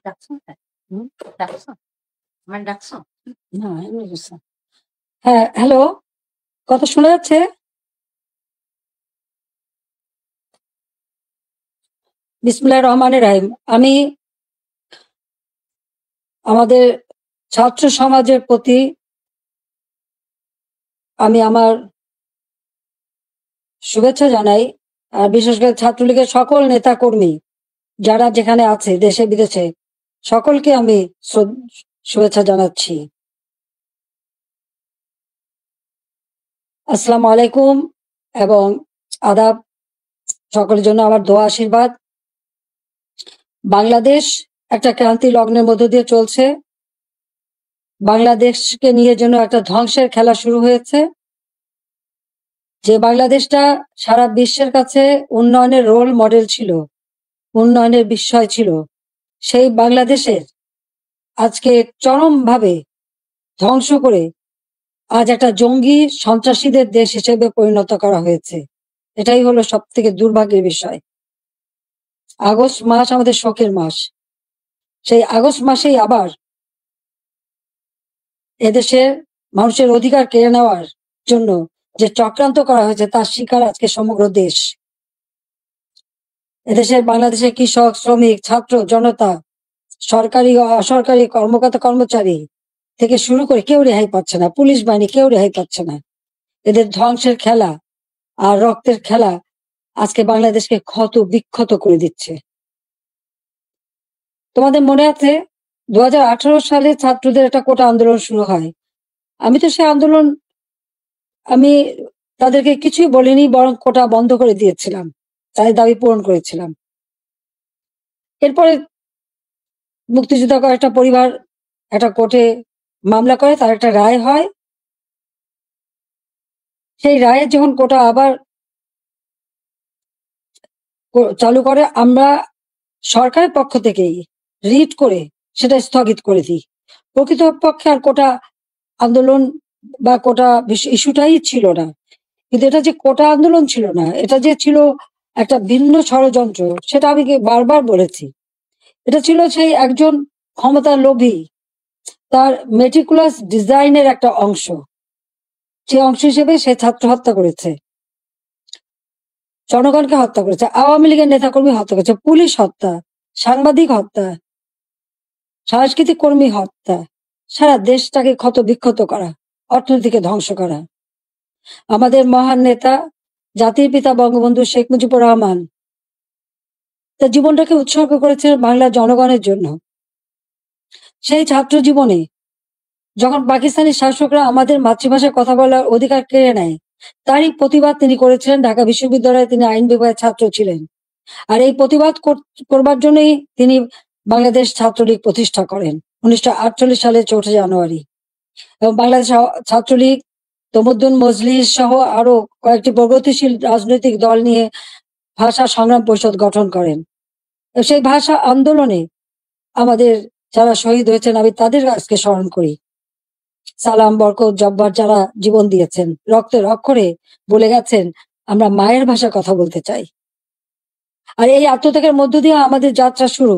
ডাকছো না? ডাকছো? আমার ডাকছো? না, এমনি বলছে। হ্যাঁ, হ্যালো, কথা শোনা যাচ্ছে? বিসমিল্লাহির রহমানির রহিম। আমি আমাদের ছাত্র সমাজের প্রতি আমি আমার শুভেচ্ছা জানাই। আর বিশেষ করে ছাত্রলীগের সকল নেতা কর্মী যারা যেখানে আছে দেশে বিদেশে সকলকে আমি শুভেচ্ছা জানাচ্ছি। আসসালামু আলাইকুম এবং আদাব। সকলের জন্য আমার দোয়া আশীর্বাদ। বাংলাদেশ একটা ক্রান্তি লগ্নের মধ্য দিয়ে চলছে। বাংলাদেশকে নিয়ে যেন একটা ধ্বংসের খেলা শুরু হয়েছে। যে বাংলাদেশটা সারা বিশ্বের কাছে উন্নয়নের রোল মডেল ছিল, উন্নয়নের বিস্ময় ছিল, সেই বাংলাদেশের আজকে চরমভাবে ধ্বংস করে আজ একটা জঙ্গি সন্ত্রাসীদের দেশ হিসেবে পরিণত করা হয়েছে। এটাই হলো সব থেকে দুর্ভাগ্যের বিষয়। আগস্ট মাস আমাদের শোকের মাস। সেই আগস্ট মাসেই আবার এদেশের মানুষের অধিকার কেড়ে নেওয়ার জন্য যে চক্রান্ত করা হয়েছে তার শিকার আজকে সমগ্র দেশ। এদেশের বাংলাদেশের কৃষক, শ্রমিক, ছাত্র, জনতা, সরকারি ও অসরকারি কর্মকর্তা কর্মচারী থেকে শুরু করে কেউ রেহাই পাচ্ছে না, পুলিশ বাহিনী কেউ রেহাই পাচ্ছে না। এদের ধ্বংসের খেলা আর রক্তের খেলা আজকে বাংলাদেশকে ক্ষত বিক্ষত করে দিচ্ছে। তোমাদের মনে আছে 2018 সালে ছাত্রদের একটা কোটা আন্দোলন শুরু হয়। আমি তো সে আন্দোলন আমি তাদেরকে কিছুই বলিনি, বরং কোটা বন্ধ করে দিয়েছিলাম, তাই দাবি পূরণ করেছিলাম। এরপরে মুক্তিযোদ্ধা কয়েকটা পরিবার একটা কোর্টে মামলা করে, তার একটা রায় হয়। সেই রায়ে যখন কোটা আবার চালু করে, আমরা সরকারের পক্ষ থেকেই রিট করে সেটা স্থগিত করে দিই। প্রকৃতপক্ষে আর কোটা আন্দোলন বা কোটা ইস্যুটাই ছিল না। কিন্তু এটা যে কোটা আন্দোলন ছিল না, এটা যে ছিল একটা ভিন্ন ষড়যন্ত্র, সেটা আমি বারবার বলেছি। এটা ছিল সেই একজন ক্ষমতার লোভী, তার মেটিকুলাস ডিজাইনের একটা অংশ। সে অংশ হিসেবে সে ছাত্র হত্যা করেছে, জনগণকে হত্যা করেছে, আওয়ামী লীগের নেতাকর্মী হত্যা করেছে, পুলিশ হত্যা, সাংবাদিক হত্যা, সাংস্কৃতিক কর্মী হত্যা, সারা দেশটাকে ক্ষত বিক্ষত করা, অর্থনীতিকে ধ্বংস করা। আমাদের মহান নেতা জাতির পিতা বঙ্গবন্ধু শেখ মুজিবুর রহমান তার জীবনটাকে উৎসর্গ করেছেন বাংলার জনগণের জন্য। সেই ছাত্র জীবনে যখন পাকিস্তানি শাসকরা আমাদের মাতৃভাষায় কথা বলার অধিকার কেড়ে নেয়, তারই প্রতিবাদ তিনি করেছিলেন। ঢাকা বিশ্ববিদ্যালয়ে তিনি আইন বিভাগের ছাত্র ছিলেন, আর এই প্রতিবাদ করবার জন্যই তিনি বাংলাদেশ ছাত্রলীগ প্রতিষ্ঠা করেন 1948 সালের 4 জানুয়ারি। এবং বাংলাদেশ ছাত্রলীগ, তমুদ্দুন মজলিস সহ আরো কয়েকটি প্রগতিশীল রাজনৈতিক দল নিয়ে ভাষা সংগ্রাম পরিষদ গঠন করেন। সেই ভাষা আন্দোলনে আমাদের যারা শহীদ হয়েছেন আমি তাদের আজকে স্মরণ করি। সালাম, বরকত, জব্বার যারা জীবন দিয়েছেন, রক্তের অক্ষরে বলে গেছেন আমরা মায়ের ভাষায় কথা বলতে চাই। আর এই আত্মত্যাগের মধ্য দিয়ে আমাদের যাত্রা শুরু।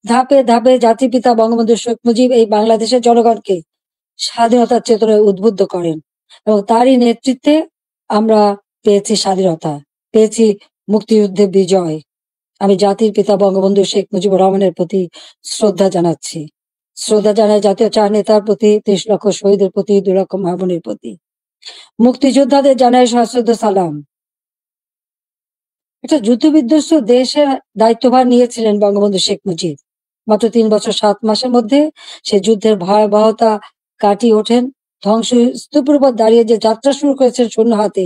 ধাপে ধাপে জাতির পিতা বঙ্গবন্ধু শেখ মুজিব এই বাংলাদেশের জনগণকে স্বাধীনতার চেতনায় উদ্বুদ্ধ করেন, এবং তারই নেতৃত্বে আমরা পেয়েছি স্বাধীনতা, পেয়েছি মুক্তিযুদ্ধে বিজয়। আমি জাতির পিতা বঙ্গবন্ধু শেখ মুজিবুর রহমানের প্রতি শ্রদ্ধা জানাচ্ছি। শ্রদ্ধা জানাই জাতীয় চার নেতার প্রতি, 30 লক্ষ শহীদের প্রতি, 2 লক্ষ মা বোনের প্রতি। মুক্তিযোদ্ধাদের জানাই সশ্রদ্ধ সালাম। একটা যুদ্ধ বিধ্বস্ত দেশের দায়িত্বভার নিয়েছিলেন বঙ্গবন্ধু শেখ মুজিব। মাত্র 3 বছর 7 মাসের মধ্যে সে যুদ্ধের ভয়াবহতা কাটিয়ে ওঠেন। ধ্বংসস্তূপের উপর দাঁড়িয়ে যে যাত্রা শুরু করেছেন শূন্য হাতে,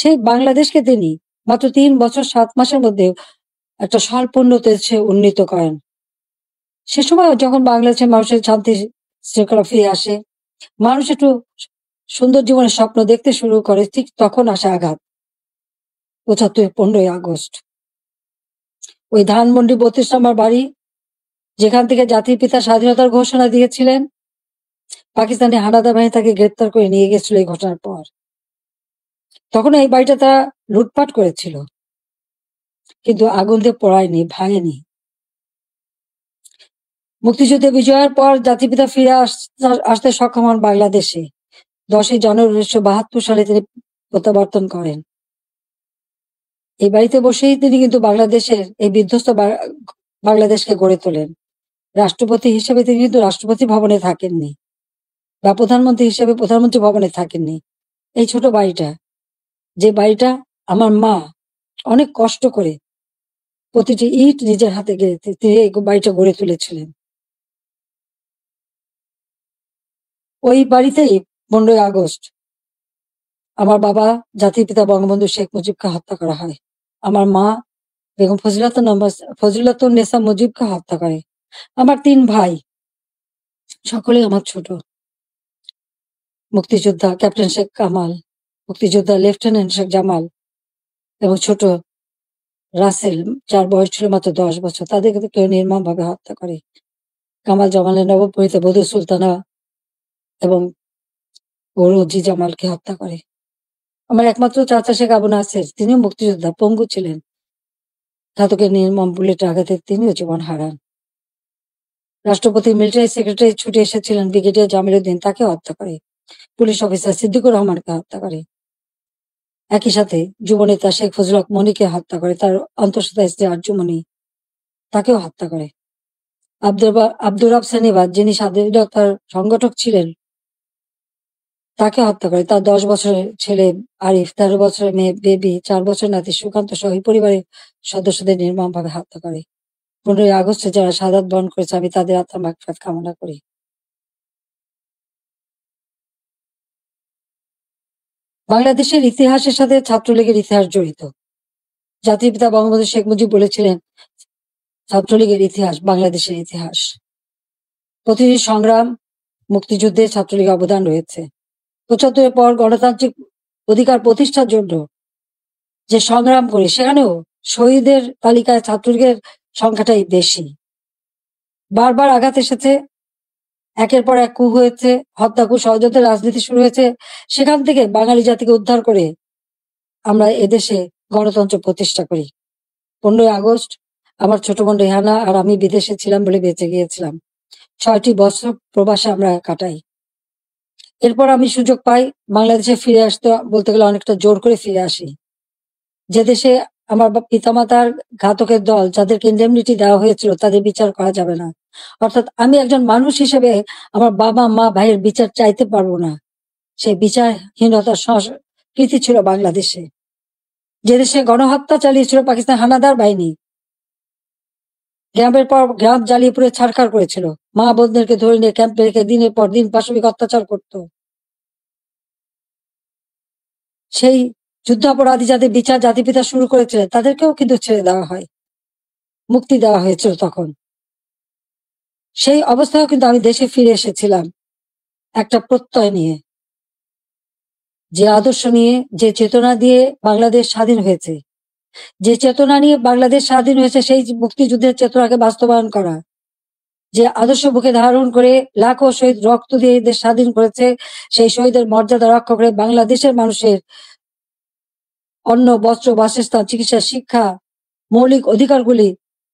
সেই বাংলাদেশকে তিনি মাত্র 3 বছর 7 মাসের মধ্যে একটা স্বল্পোন্নত দেশে উন্নীত করেন। সে সময় যখন বাংলাদেশের মানুষের শান্তি শৃঙ্খলা ফিরে আসে, মানুষ একটু সুন্দর জীবনের স্বপ্ন দেখতে শুরু করে, ঠিক তখন আসে আঘাত। 75 15ই আগস্ট। ওই ধানমন্ডি 32 নম্বর বাড়ি, যেখান থেকে জাতির পিতা স্বাধীনতার ঘোষণা দিয়েছিলেন, পাকিস্তানি হানাদার বাহিনী তাকে গ্রেপ্তার করে নিয়ে গেছিল এই ঘটনার পর। তখন এই বাড়িটা তারা লুটপাট করেছিল, কিন্তু আগুন দিয়ে পোড়ায়নি, ভাঙেনি। মুক্তিযুদ্ধে বিজয়ের পর জাতিপিতা ফিরে আসতে সক্ষম হন বাংলাদেশে। 10ই জানুয়ারি 1972 সালে তিনি প্রত্যাবর্তন করেন। এই বাড়িতে বসেই তিনি কিন্তু বাংলাদেশের এই বিধ্বস্ত বাংলাদেশকে গড়ে তোলেন। রাষ্ট্রপতি হিসেবে তিনি কিন্তু রাষ্ট্রপতি ভবনে থাকেননি, বা প্রধানমন্ত্রী হিসেবে প্রধানমন্ত্রী ভবনে থাকেননি। এই ছোট বাড়িটা, যে বাড়িটা আমার মা অনেক কষ্ট করে প্রতিটি ইট নিজের হাতে গেড়ে তিনি এই বাড়িটা গড়ে তুলেছিলেন। ওই বাড়িতেই 15ই আগস্ট আমার বাবা জাতির পিতা বঙ্গবন্ধু শেখ মুজিবকে হত্যা করা হয়। আমার মা বেগম ফজিলাতুন্নেসা মুজিবকে হত্যা করে। আমার 3 ভাই, সকলেই আমার ছোট। মুক্তিযোদ্ধা ক্যাপ্টেন শেখ কামাল, মুক্তিযোদ্ধা লেফটেন্যান্ট শেখ জামাল এবং ছোট রাসেল, যার বয়স ছিল মাত্র 10 বছর, তাদেরকে কেউ নির্মমভাবে হত্যা করে। কামাল জামালের নবপরিণীতা বধূ সুলতানা এবং রোজি জামালকে হত্যা করে। আমার একমাত্র চাচা শেখ আবু নাসের, তিনিও মুক্তিযোদ্ধা, পঙ্গু ছিলেন। ঘাতকের নির্মম বুলেটের আঘাতে তিনিও জীবন হারান। রাষ্ট্রপতির মিলিটারি সেক্রেটারি ছুটে এসেছিলেন ব্রিগেডিয়ার জামিল উদ্দিন, তাকে হত্যা করে। পুলিশ অফিসার সিদ্দিকুর রহমানকে হত্যা করে। একই সাথে যুবনেতা শেখ ফজলুল হক মনিকে হত্যা করে। তার অন্তঃসত্ত্বা স্ত্রী আরজুমনি, তাকেও হত্যা করে। আব্দুর রব সেনিবাদ, যিনি স্বাধীনতার সংগঠক ছিলেন, তাকে হত্যা করে। তার 10 বছরের ছেলে আরিফ, 13 বছরের মেয়ে বেবি, 4 বছরের নাতি সুকান্ত সহ পরিবারের সদস্যদের নির্মমভাবে হত্যা করে। 15ই আগস্টে যারা শাহাদাত বরণ করেছে, আমি তাদের আত্মার মাগফিরাত কামনা করি। বাংলাদেশের ইতিহাসের সাথে ছাত্রলীগের ইতিহাস জড়িত। জাতির পিতা বঙ্গবন্ধু শেখ মুজিব বলেছিলেন, ছাত্রলীগের ইতিহাস বাংলাদেশের ইতিহাস। প্রতিটি সংগ্রাম, মুক্তিযুদ্ধে ছাত্রলীগের অবদান রয়েছে। 75 পর গণতান্ত্রিক অধিকার প্রতিষ্ঠার জন্য যে সংগ্রাম করে, সেখানেও শহীদের তালিকায় ছাত্রলীগের সংখ্যাটাই বেশি। বারবার আঘাত এসেছে, একের পর এক কূ হয়েছে, হত্যা, কূ, ষড়যন্ত্রের রাজনীতি শুরু হয়েছে। সেখান থেকে বাঙালি জাতিকে উদ্ধার করে আমরা এদেশে গণতন্ত্র প্রতিষ্ঠা করি। 15ই আগস্ট আমার ছোট বোন রেহানা আর আমি বিদেশে ছিলাম বলে বেঁচে গিয়েছিলাম। 6টি বছর প্রবাসে আমরা কাটাই। এরপর আমি সুযোগ পাই বাংলাদেশে ফিরে আসতে, বলতে গেলে অনেকটা জোর করে ফিরে আসি। যে দেশে আমার পিতামাতার ঘাতকের দল, যাদেরকে ইন্ডেমনিটি দেওয়া হয়েছিল, তাদের বিচার করা যাবে না। অর্থাৎ আমি একজন মানুষ হিসেবে আমার বাবা মা ভাইয়ের বিচার চাইতে পারবো না। সেই বিচারহীনতার সংস্কৃতি ছিল বাংলাদেশে। যে দেশে গণহত্যা চালিয়েছিল পাকিস্তান হানাদার বাহিনী, গ্রামের পর গ্রাম জ্বালিয়ে পুড়ে ছারখার করেছিল, মা বোনদেরকে ধরে নিয়ে ক্যাম্পে রেখে দিনের পর দিন পাশবিক অত্যাচার করত। সেই যুদ্ধাপরাধী যাদের বিচার জাতিপিতা শুরু করেছিলেন, তাদেরকেও কিন্তু ছেড়ে দেওয়া হয়, মুক্তি দেওয়া হয়েছিল তখন। সেই অবস্থায় কিন্তু আমি দেশে ফিরে এসেছিলাম একটা প্রত্যয় নিয়ে, যে আদর্শ নিয়ে, যে চেতনা দিয়ে বাংলাদেশ স্বাধীন হয়েছে, যে চেতনা নিয়ে বাংলাদেশ স্বাধীন হয়েছে, সেই মুক্তিযুদ্ধের চেতনাকে বাস্তবায়ন করা। যে আদর্শ বুকে ধারণ করে লাখো শহীদ রক্ত দিয়ে দেশ স্বাধীন করেছে, সেই শহীদের মর্যাদা রক্ষা করে বাংলাদেশের মানুষের অন্ন, বস্ত্র, বাসস্থান, চিকিৎসা, শিক্ষা, মৌলিক অধিকারগুলি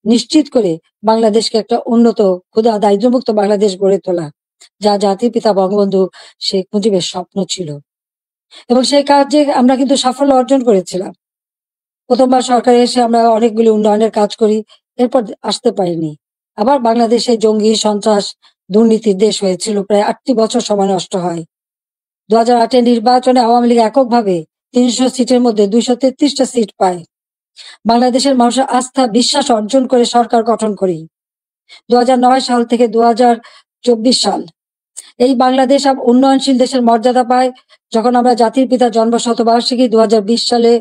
নিশ্চিত করে বাংলাদেশকে একটা উন্নত, ক্ষুধা, দারিদ্র্যমুক্ত বাংলাদেশ গড়ে তোলা, যা জাতির পিতা বঙ্গবন্ধু শেখ মুজিবের স্বপ্ন ছিল। এবং সেই কাজে আমরা কিন্তু সাফল্য অর্জন করেছিলাম। প্রথমবার সরকারে এসে আমরা অনেকগুলি উন্নয়নের কাজ করি, এরপর আসতে পারিনি। আবার বাংলাদেশে জঙ্গি, সন্ত্রাস, দুর্নীতির দেশ হয়েছিল। প্রায় 8টি বছর সময় নষ্ট হয়। 2008 নির্বাচনে আওয়ামী লীগ এককভাবে 300 সিটের মধ্যে 233টা সিট পায়। বাংলাদেশের মানুষের আস্থা, বিশ্বাস অর্জন করে সরকার গঠন করি। 2009 সাল থেকে 2024 সাল এই বাংলাদেশ উন্নয়নশীল দেশের মর্যাদা পায়, যখন আমরা জাতির পিতার জন্ম শতবার্ষিকী 2020 সালে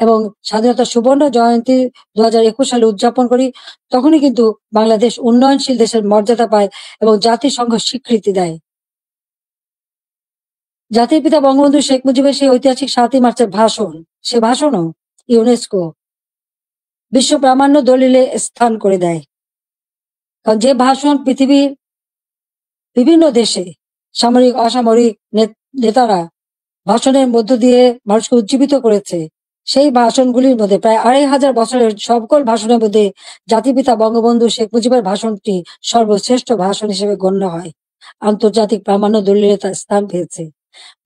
এবং স্বাধীনতা সুবর্ণ জয়ন্তী 2021 সালে উদযাপন করি। তখনই কিন্তু বাংলাদেশ উন্নয়নশীল দেশের মর্যাদা পায় এবং জাতিসংঘ স্বীকৃতি দেয়। জাতির পিতা বঙ্গবন্ধু শেখ মুজিবের সেই ঐতিহাসিক 7ই মার্চের ভাষণ, সে ভাষণও ইউনেস্কো বিশ্ব প্রামাণ্য দলিলে স্থান করে দেয়। কারণ যে ভাষণ পৃথিবীর বিভিন্ন দেশে সামরিক, অসামরিক নেতারা ভাষণের মধ্য দিয়ে মানুষকে উজ্জীবিত করেছে, সেই ভাষণগুলির মধ্যে প্রায় ২৫০০ বছরের সকল ভাষণের মধ্যে জাতিপিতা বঙ্গবন্ধু শেখ মুজিবের ভাষণটি সর্বশ্রেষ্ঠ ভাষণ হিসেবে গণ্য হয়, আন্তর্জাতিক প্রামাণ্য দলিলে তার স্থান পেয়েছে।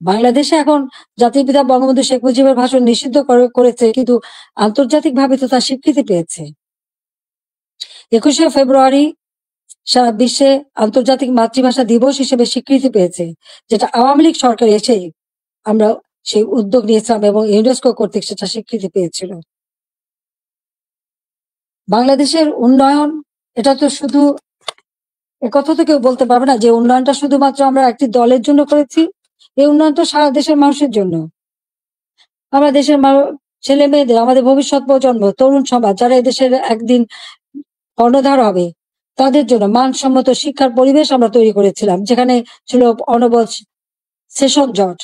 বাংলাদেশে এখন জাতির পিতা বঙ্গবন্ধু শেখ মুজিবের ভাষণ নিষিদ্ধ করেছে, কিন্তু আন্তর্জাতিকভাবে তো তার স্বীকৃতি পেয়েছে। ২১শে ফেব্রুয়ারি সারা বিশ্বে আন্তর্জাতিক মাতৃভাষা দিবস হিসেবে স্বীকৃতি পেয়েছে, যেটা আওয়ামী লীগ সরকার এসে আমরা সেই উদ্যোগ নিয়েছিলাম এবং ইউনেস্কো কর্তৃক সেটা স্বীকৃতি পেয়েছিল। বাংলাদেশের উন্নয়ন, এটা তো শুধু একথা তো কেউ বলতে পারবে না যে উন্নয়নটা শুধুমাত্র আমরা একটি দলের জন্য করেছি। এই উন্নয়নটা সারা দেশের মানুষের জন্য। আমরা দেশের ছেলে মেয়েদের, আমাদের ভবিষ্যৎ প্রজন্ম, তরুণ সমাজ, যারা এদেশের একদিন কর্ণধার হবে, তাদের জন্য মানসম্মত শিক্ষার পরিবেশ আমরা তৈরি করেছিলাম, যেখানে ছিল অনবল সেশন জট।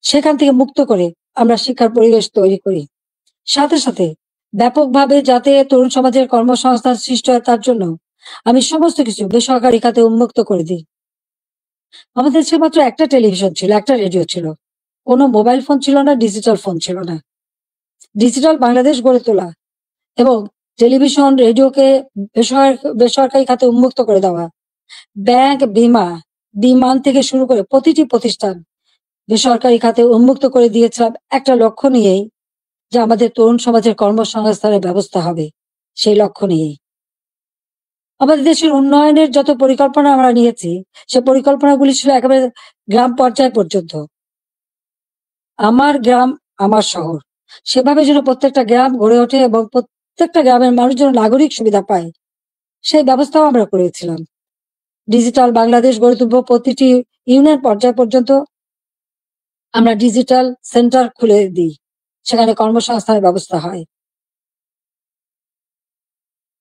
সেখান থেকে মুক্ত করে আমরা শিক্ষার পরিবেশ তৈরি করি। সাথে সাথে ব্যাপকভাবে যাতে তরুণ সমাজের কর্মসংস্থান সৃষ্টি হয়, তার জন্য আমি সমস্ত কিছু বেসরকারি খাতে উন্মুক্ত করে দিই। আমাদের দেশে মাত্র একটা টেলিভিশন ছিল, একটা রেডিও ছিল, কোনো মোবাইল ফোন ছিল না, ডিজিটাল ফোন ছিল না। ডিজিটাল বাংলাদেশ গড়ে তোলা এবং টেলিভিশন, রেডিওকে বেসরকারি খাতে উন্মুক্ত করে দেওয়া, ব্যাংক, বিমান থেকে শুরু করে প্রতিটি প্রতিষ্ঠান বেসরকারি খাতে উন্মুক্ত করে দিয়েছিলাম একটা লক্ষ্য নিয়েই, যে আমাদের তরুণ সমাজের কর্মসংস্থানের ব্যবস্থা হবে। সেই লক্ষ্য নিয়েই আমাদের দেশের উন্নয়নের যত পরিকল্পনা আমরা নিয়েছি, সে পরিকল্পনাগুলি ছিল একেবারে গ্রাম পর্যায় পর্যন্ত। আমার গ্রাম আমার শহর, সেভাবে যেন প্রত্যেকটা গ্রাম গড়ে ওঠে এবং প্রত্যেকটা গ্রামের মানুষ যেন নাগরিক সুবিধা পায়, সেই ব্যবস্থাও আমরা করেছিলাম। ডিজিটাল বাংলাদেশ গড়ে তুলব, প্রতিটি ইউনিয়ন পর্যায় পর্যন্ত আমরা ডিজিটাল সেন্টার খুলে দিই, সেখানে কর্মসংস্থানের ব্যবস্থা হয়।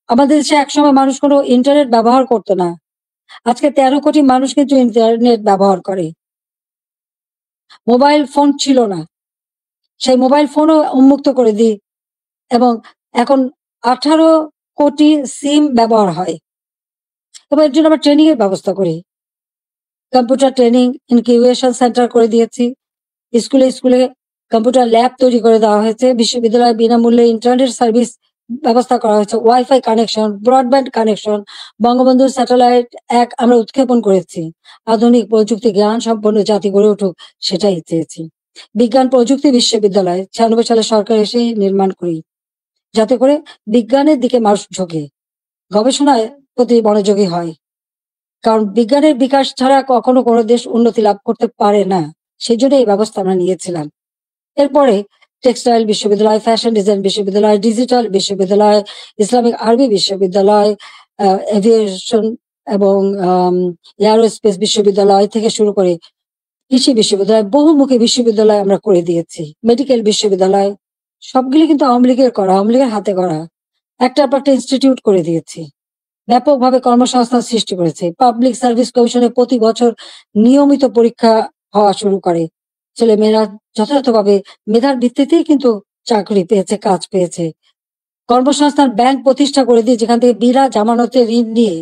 আমাদের দেশে একসময় মানুষ কোনো ইন্টারনেট ব্যবহার করতো না, আজকে ১৩ কোটি মানুষ কিন্তু ইন্টারনেট ব্যবহার করে। মোবাইল ফোন ছিল না, সেই মোবাইল ফোনও উন্মুক্ত করে দিই এবং এখন 18 কোটি সিম ব্যবহার হয়। এবং এর জন্য আমরা ট্রেনিং এর ব্যবস্থা করি, কম্পিউটার ট্রেনিং ইনকিউবেশন সেন্টার করে দিয়েছি। স্কুলে স্কুলে কম্পিউটার ল্যাব তৈরি করে দেওয়া হয়েছে। বিশ্ববিদ্যালয়ে বিনামূল্যে ইন্টারনেট সার্ভিস ব্যবস্থা করা হয়েছে, wifi connection, broadband connection. Bangabandhu satellite ১ আমরা উৎক্ষেপণ করেছি। আধুনিক প্রযুক্তি জ্ঞান সম্পন্ন জাতি গড়ে উঠুক, সেটাই চেয়েছি। বিজ্ঞান প্রযুক্তি বিশ্ববিদ্যালয় ৯৬ সালে সরকার এসেই নির্মাণ করি, যাতে করে বিজ্ঞানের দিকে মানুষ ঝোঁকে, গবেষণায় প্রতি মনোযোগী হয়। কারণ বিজ্ঞানের বিকাশ ছাড়া কখনো কোনো দেশ উন্নতি লাভ করতে পারে না। সেই জন্য এই ব্যবস্থা আমরা নিয়েছিলাম। এরপরে টেক্সটাইল বিশ্ববিদ্যালয়, ফ্যাশন ডিজাইন বিশ্ববিদ্যালয়, ডিজিটাল বিশ্ববিদ্যালয়, ইসলামিক আরবি বিশ্ববিদ্যালয়, এভিয়েশন এবং এয়ারোস্পেস বিশ্ববিদ্যালয় থেকে শুরু করে কৃষি বিশ্ববিদ্যালয়, বহুমুখী বিশ্ববিদ্যালয় আমরা করে দিয়েছি। মেডিকেল বিশ্ববিদ্যালয়, সবগুলি কিন্তু আওয়ামী লীগের করা, আওয়ামী লীগের হাতে করা। একটার পর একটা ইনস্টিটিউট করে দিয়েছি, ব্যাপকভাবে কর্মসংস্থান সৃষ্টি করেছে। পাবলিক সার্ভিস কমিশনে প্রতি বছর নিয়মিত পরীক্ষা হওয়া শুরু করে। ছেলেমেয়েরা যথাযথভাবে মেধার ভিত্তিতেই কিন্তু চাকরি পেয়েছে, কাজ পেয়েছে। কর্মসংস্থান ব্যাংক প্রতিষ্ঠা করে দিয়ে, যেখান থেকে বিনা জামানতে ঋণ নিয়ে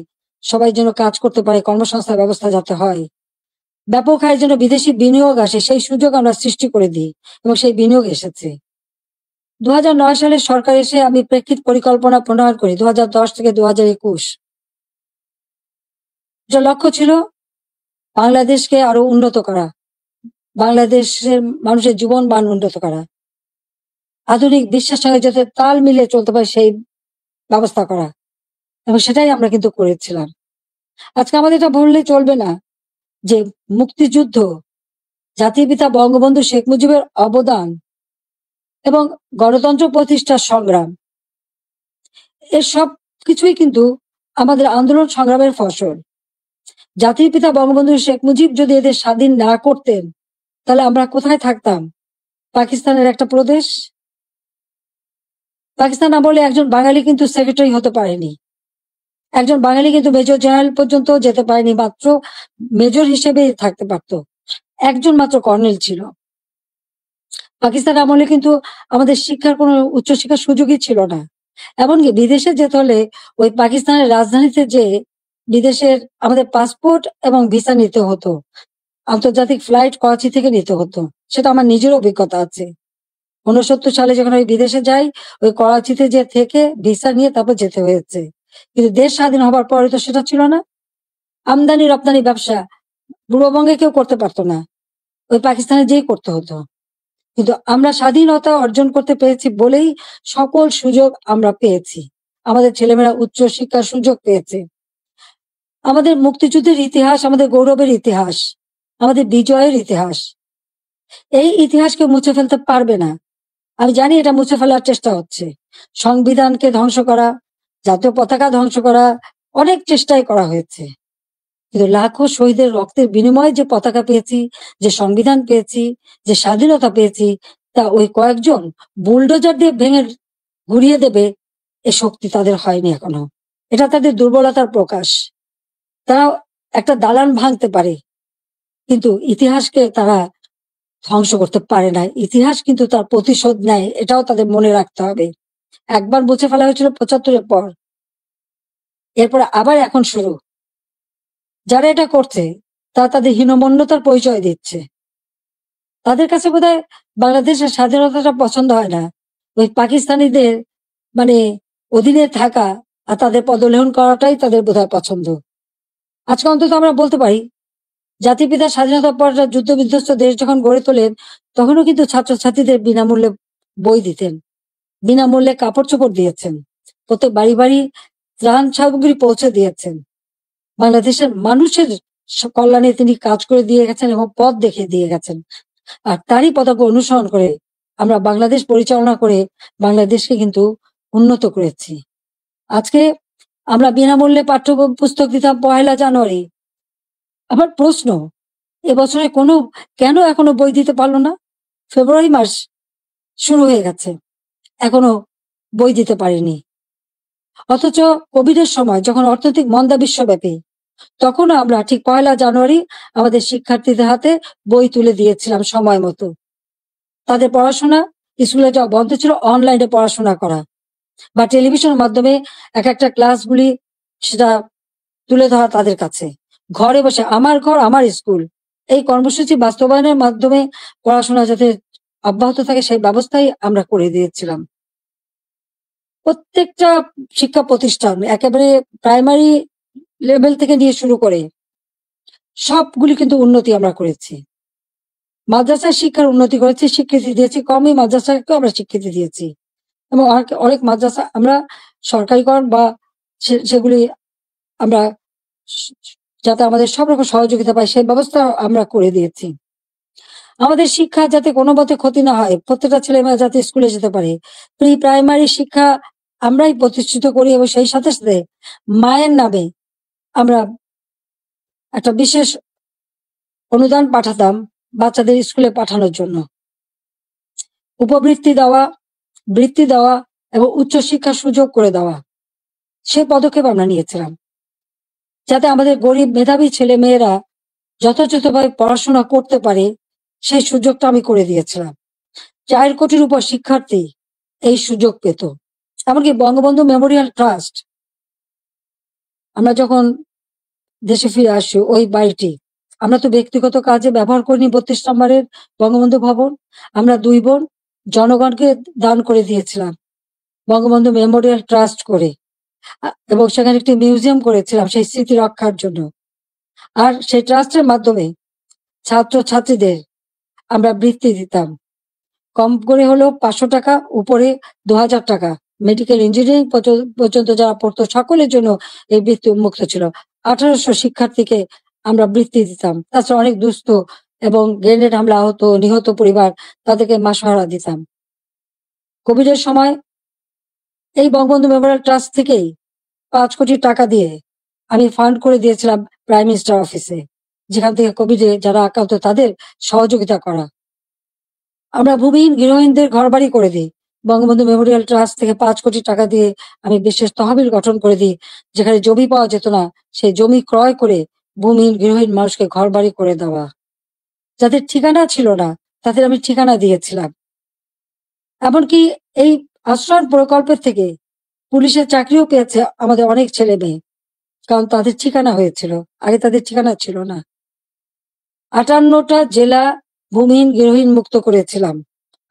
সবাই যেন কাজ করতে পারে, কর্মসংস্থান ব্যবস্থা যাতে হয়। ব্যাপক হারে যেন বিদেশি বিনিয়োগ আসে, সেই সুযোগ আমরা সৃষ্টি করে দিই এবং সেই বিনিয়োগ এসেছে। ২০০৯ সালে সরকার এসে আমি প্রেক্ষিত পরিকল্পনা প্রণয়ন করি ২০১০ থেকে ২০২১। যার লক্ষ্য ছিল বাংলাদেশকে আরো উন্নত করা, বাংলাদেশের মানুষের জীবন মান উন্নত করা, আধুনিক বিশ্বের সঙ্গে যাতে তাল মিলিয়ে চলতে পারে সেই ব্যবস্থা করা, এবং সেটাই আমরা কিন্তু করেছিলাম। আজকে আমাদের এটা বললে চলবে না যে মুক্তিযুদ্ধ, জাতির পিতা বঙ্গবন্ধু শেখ মুজিবের অবদান এবং গণতন্ত্র প্রতিষ্ঠার সংগ্রাম, এর সব কিছুই কিন্তু আমাদের আন্দোলন সংগ্রামের ফসল। জাতির পিতা বঙ্গবন্ধু শেখ মুজিব যদি এদের স্বাধীন না করতেন, তাহলে আমরা কোথায় থাকতাম? পাকিস্তানের একটা প্রদেশ। পাকিস্তান আমলে একজন বাঙালি কিন্তু সেক্রেটারি হতে পারেনি, একজন বাঙালি কিন্তু মেজর জেনারেল পর্যন্ত যেতে পারেনি, মাত্র মেজর হিসেবে থাকতে পারত, একজন মাত্র কর্নেল ছিল। পাকিস্তান আমলে কিন্তু আমাদের শিক্ষার কোনো উচ্চশিক্ষার সুযোগই ছিল না। এমনকি বিদেশে যেতে হলে ওই পাকিস্তানের রাজধানীতে যে বিদেশের আমাদের পাসপোর্ট এবং ভিসা নিতে হতো, আন্তর্জাতিক ফ্লাইট করাচি থেকে নিতে হতো, সেটা আমার নিজের অভিজ্ঞতা আছে। ঊনসত্তর সালে যখন আমি বিদেশে যাই, ওই করাচিতে যে থেকে ভিসা নিয়ে তারপর যেতে হয়েছে। কিন্তু দেশ স্বাধীন হবার পরে তো সেটা ছিল না। আমদানি রপ্তানি ব্যবসা পূর্ববঙ্গে কেউ করতে পারতো না, ওই পাকিস্তানে যেই করতে হতো। কিন্তু আমরা স্বাধীনতা অর্জন করতে পেরেছি বলেই সকল সুযোগ আমরা পেয়েছি। আমাদের ছেলেমেয়েরা উচ্চ শিক্ষার সুযোগ পেয়েছে। আমাদের মুক্তিযুদ্ধের ইতিহাস আমাদের গৌরবের ইতিহাস, আমাদের বিজয়ের ইতিহাস। এই ইতিহাসকে মুছে ফেলতে পারবে না। আমি জানি এটা মুছে ফেলার চেষ্টা হচ্ছে, সংবিধানকে ধ্বংস করা, জাতীয় পতাকা ধ্বংস করা, অনেক চেষ্টাই করা হয়েছে। কিন্তু লাখো শহীদের রক্তের বিনিময়ে যে পতাকা পেয়েছি, যে সংবিধান পেয়েছি, যে স্বাধীনতা পেয়েছি, তা ওই কয়েকজন বুলডোজার দিয়ে ভেঙে ঘুরিয়ে দেবে এ শক্তি তাদের হয়নি এখনো। এটা তাদের দুর্বলতার প্রকাশ। তারা একটা দালান ভাঙতে পারে, কিন্তু ইতিহাসকে তারা ধ্বংস করতে পারে না। ইতিহাস কিন্তু তার প্রতিশোধ নেয়, এটাও তাদের মনে রাখতে হবে। একবার মুছে ফেলা হয়েছিল 75-এর পর, এরপর আবার এখন শুরু। যারা এটা করছে তারা তাদের হীনমন্যতার পরিচয় দিচ্ছে। তাদের কাছে বোধহয় বাংলাদেশের স্বাধীনতাটা পছন্দ হয় না, ওই পাকিস্তানিদের মানে অধীনে থাকা আর তাদের পদলেহন করাটাই তাদের বোধহয় পছন্দ। আজকে অন্তত আমরা বলতে পারি, জাতির পিতা স্বাধীনতার পর যুদ্ধ বিধ্বস্ত দেশ যখন গড়ে তোলেন, তখনও কিন্তু ছাত্রছাত্রীদের বিনামূল্যে বই দিতেন, বিনামূল্যে কাপড় চোপড় দিয়েছেন, প্রত্যেক বাড়ি বাড়ি ত্রাণ সামগ্রী পৌঁছে দিয়েছেন। বাংলাদেশের মানুষের কল্যাণে তিনি কাজ করে দিয়ে গেছেন এবং পথ দেখিয়ে দিয়ে গেছেন। আর তারই পতাকা অনুসরণ করে আমরা বাংলাদেশ পরিচালনা করে বাংলাদেশকে কিন্তু উন্নত করেছি। আজকে আমরা বিনামূল্যে পাঠ্য পুস্তক দিতাম 1লা জানুয়ারি। আমার প্রশ্ন, এবছরে কেন এখনো বই দিতে পারলো না? ফেব্রুয়ারি মাস শুরু হয়ে গেছে, এখনো বই দিতে পারিনি। অথচ কোভিডের সময় যখন অর্থনৈতিক মন্দা বিশ্বব্যাপী, তখন আমরা ঠিক 1লা জানুয়ারি আমাদের শিক্ষার্থীদের হাতে বই তুলে দিয়েছিলাম সময় মতো। তাদের পড়াশোনা, স্কুলে যাওয়া বন্ধ ছিল, অনলাইনে পড়াশোনা করা বা টেলিভিশনের মাধ্যমে এক একটা ক্লাসগুলি সেটা তুলে ধরা তাদের কাছে। ঘরে বসে আমার ঘর আমার স্কুল এই কর্মসূচি বাস্তবায়নের মাধ্যমে পড়াশোনা যাতে অব্যাহত থাকে সেই ব্যবস্থাই আমরা করে দিয়েছিলাম। প্রত্যেকটা শিক্ষা প্রতিষ্ঠান একেবারে প্রাইমারি লেভেল থেকে নিয়ে শুরু করে সবগুলি কিন্তু উন্নতি আমরা করেছি। মাদ্রাসার শিক্ষার উন্নতি করেছি, স্বীকৃতি দিয়েছি, কমই মাদ্রাসাকেও আমরা স্বীকৃতি দিয়েছি এবং অনেক মাদ্রাসা আমরা সরকারিকরণ বা সেগুলি আমরা যাতে আমাদের সব রকম সহযোগিতা পাই সেই ব্যবস্থা আমরা করে দিয়েছি। আমাদের শিক্ষা যাতে কোনো মতে ক্ষতি না হয়, প্রত্যেকটা ছেলেমেয়েরা যাতে স্কুলে যেতে পারে, প্রি প্রাইমারি শিক্ষা আমরাই প্রতিষ্ঠিত করি এবং সেই সাথে সাথে মায়ের নামে আমরা একটা বিশেষ অনুদান পাঠাতাম বাচ্চাদের স্কুলে পাঠানোর জন্য। উপবৃত্তি দেওয়া, বৃত্তি দেওয়া এবং উচ্চশিক্ষার সুযোগ করে দেওয়া, সেই পদক্ষেপ আমরা নিয়েছিলাম যাতে আমাদের গরিব মেধাবী ছেলে মেয়েরা যথাযথভাবে পড়াশোনা করতে পারে। সেই সুযোগটা আমি করে দিয়েছিলাম। 4 কোটির উপর শিক্ষার্থী এই সুযোগ পেত। এমনকি বঙ্গবন্ধু মেমোরিয়াল ট্রাস্ট, আমরা যখন দেশে ফিরে আসি, ওই বাড়িটি আমরা তো ব্যক্তিগত কাজে ব্যবহার করিনি। 32 নম্বরের বঙ্গবন্ধু ভবন আমরা 2 বোন জনগণকে দান করে দিয়েছিলাম বঙ্গবন্ধু মেমোরিয়াল ট্রাস্ট করে, এবং সেখানে একটি মিউজিয়াম করেছিলাম সেই স্মৃতি রক্ষার জন্য। আর সেই ট্রাস্টের মাধ্যমে ছাত্র ছাত্রীদের আমরা বৃত্তি দিতাম, কম করে হলেও 500 টাকা, উপরে 2000 টাকা। মেডিকেল ইঞ্জিনিয়ারিং পর্যন্ত যারা পড়তো সকলের জন্য এই বৃত্তি উন্মুক্ত ছিল। 1800 শিক্ষার্থীকে আমরা বৃত্তি দিতাম। তাছাড়া অনেক দুস্থ এবং গ্রেনেড হামলা আহত নিহত পরিবার, তাদেরকে মাসোহারা দিতাম। কোভিডের সময় এই বঙ্গবন্ধু মেমোরিয়াল ট্রাস্ট থেকেই 5 কোটি টাকা দিয়ে আমি ফান্ড করে দিয়েছিলাম প্রাইম মিনিস্টার অফিসে, যেখান থেকে কোভিডে যারা আক্রান্ত তাদের সহযোগিতা করা। আমরা ভূমিহীন গৃহহীনদের ঘরবাড়ি করে দিই। বঙ্গবন্ধু মেমোরিয়াল ট্রাস্ট থেকে 5 কোটি টাকা দিয়ে আমি বিশেষ তহবিল গঠন করে দিই, যেখানে জমি পাওয়া যেত না সেই জমি ক্রয় করে ভূমিহীন গৃহহীন মানুষকে ঘরবাড়ি করে দেওয়া। যাদের ঠিকানা ছিল না তাদের আমি ঠিকানা দিয়েছিলাম। এমনকি এই আশ্রয় প্রকল্পের থেকে পুলিশের চাকরিও পেয়েছে আমাদের অনেক ছেলে মেয়ে, কারণ তাদের ঠিকানা হয়েছিল, আগে তাদের ঠিকানা ছিল না। 58টা জেলা ভূমিহীন গৃহহীন মুক্ত করেছিলাম।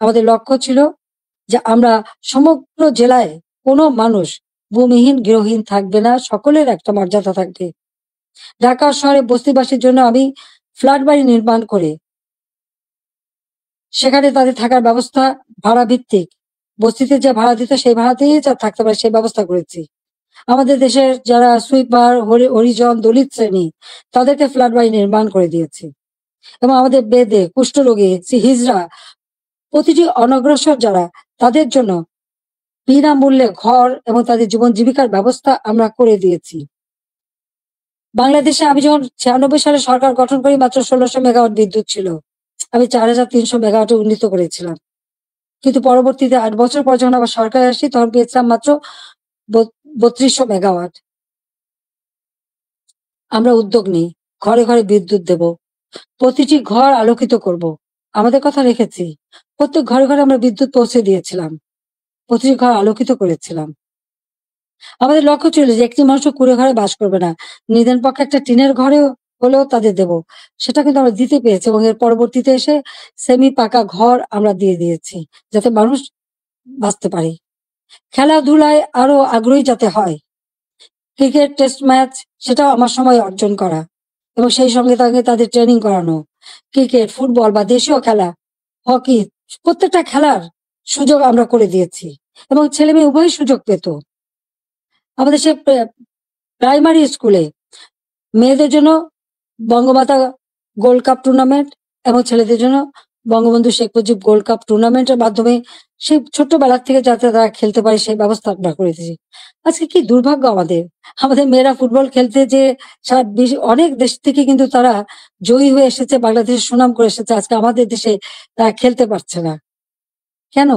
আমাদের লক্ষ্য ছিল যে আমরা সমগ্র জেলায় কোনো মানুষ ভূমিহীন গৃহহীন থাকবে না, সকলের একটা মর্যাদা থাকবে। ঢাকা শহরে বস্তিবাসীর জন্য আমি ফ্ল্যাট বাড়ি নির্মাণ করে সেখানে তাদের থাকার ব্যবস্থা ভাড়া ভিত্তিক, বস্তিতে যে ভাড়া দিত সেই ভাড়াতেই যা থাকতে পারে সেই ব্যবস্থা করেছি। আমাদের দেশের যারা সুইপার, হরিজন, দলিত শ্রেণী তাদেরকে ফ্ল্যাট বাড়ি নির্মাণ করে দিয়েছি। এবং আমাদের বেদে, কুষ্ঠরোগী, হিজড়া, প্রতিটি অনগ্রসর যারা তাদের জন্য বিনামূল্যে ঘর এবং তাদের জীবন জীবিকার ব্যবস্থা আমরা করে দিয়েছি। বাংলাদেশে আমি যখন 96 সালে সরকার গঠন করি মাত্র 1600 মেগাওয়াট বিদ্যুৎ ছিল। আমি 4300 মেগাওয়াটে উন্নীত করেছিলাম। কিন্তু পরবর্তীতে 8 বছর পর যখন আবার সরকার আসি তখন পেয়েছিলাম মাত্র 3200 মেগাওয়াট। আমরা উদ্যোগ নিই, ঘরে ঘরে বিদ্যুৎ দেব, প্রতিটি ঘর আলোকিত করব। আমাদের কথা রেখেছি, প্রত্যেক ঘরে ঘরে আমরা বিদ্যুৎ পৌঁছে দিয়েছিলাম, প্রতিটি ঘর আলোকিত করেছিলাম। আমাদের লক্ষ্য ছিল যে একটি মানুষ কুড়ে ঘরে বাস করবে না, নিদেন পক্ষে একটা টিনের ঘরে হলেও তাদের দেব। সেটা কিন্তু আমরা দিতে পেরেছি এবং এর পরবর্তীতে এসে সেমি পাকা ঘর আমরা দিয়ে দিয়েছি যাতে মানুষ বাঁচতে পারে। খেলাধুলায় আরো আগ্রহী যাতে হয়, ক্রিকেট টেস্ট ম্যাচ সেটাও আমার সময় অর্জন করা এবং সেই সঙ্গে তাদের ট্রেনিং করানো। ক্রিকেট, ফুটবল বা দেশীয় খেলা, হকি, প্রত্যেকটা খেলার সুযোগ আমরা করে দিয়েছি এবং ছেলে মেয়ে উভয় সুযোগ পেত। আমাদের সে প্রাইমারি স্কুলে মেয়েদের জন্য বঙ্গমাতা গোল্ড কাপ টুর্নামেন্ট এবং ছেলেদের জন্য বঙ্গবন্ধু শেখ মুজিব গোল্ড কাপ টুর্নামেন্টের মাধ্যমে সেই ছোট্টবেলা থেকে যাতে তারা খেলতে পারে সেই ব্যবস্থা আমরা করে দিয়েছি। আজকে কি দুর্ভাগ্য আমাদের, আমাদের মেয়েরা ফুটবল খেলতে যে অনেক দেশ থেকে কিন্তু তারা জয়ী হয়ে এসেছে, বাংলাদেশের সুনাম করে এসেছে, আজকে আমাদের দেশে তারা খেলতে পারছে না কেন?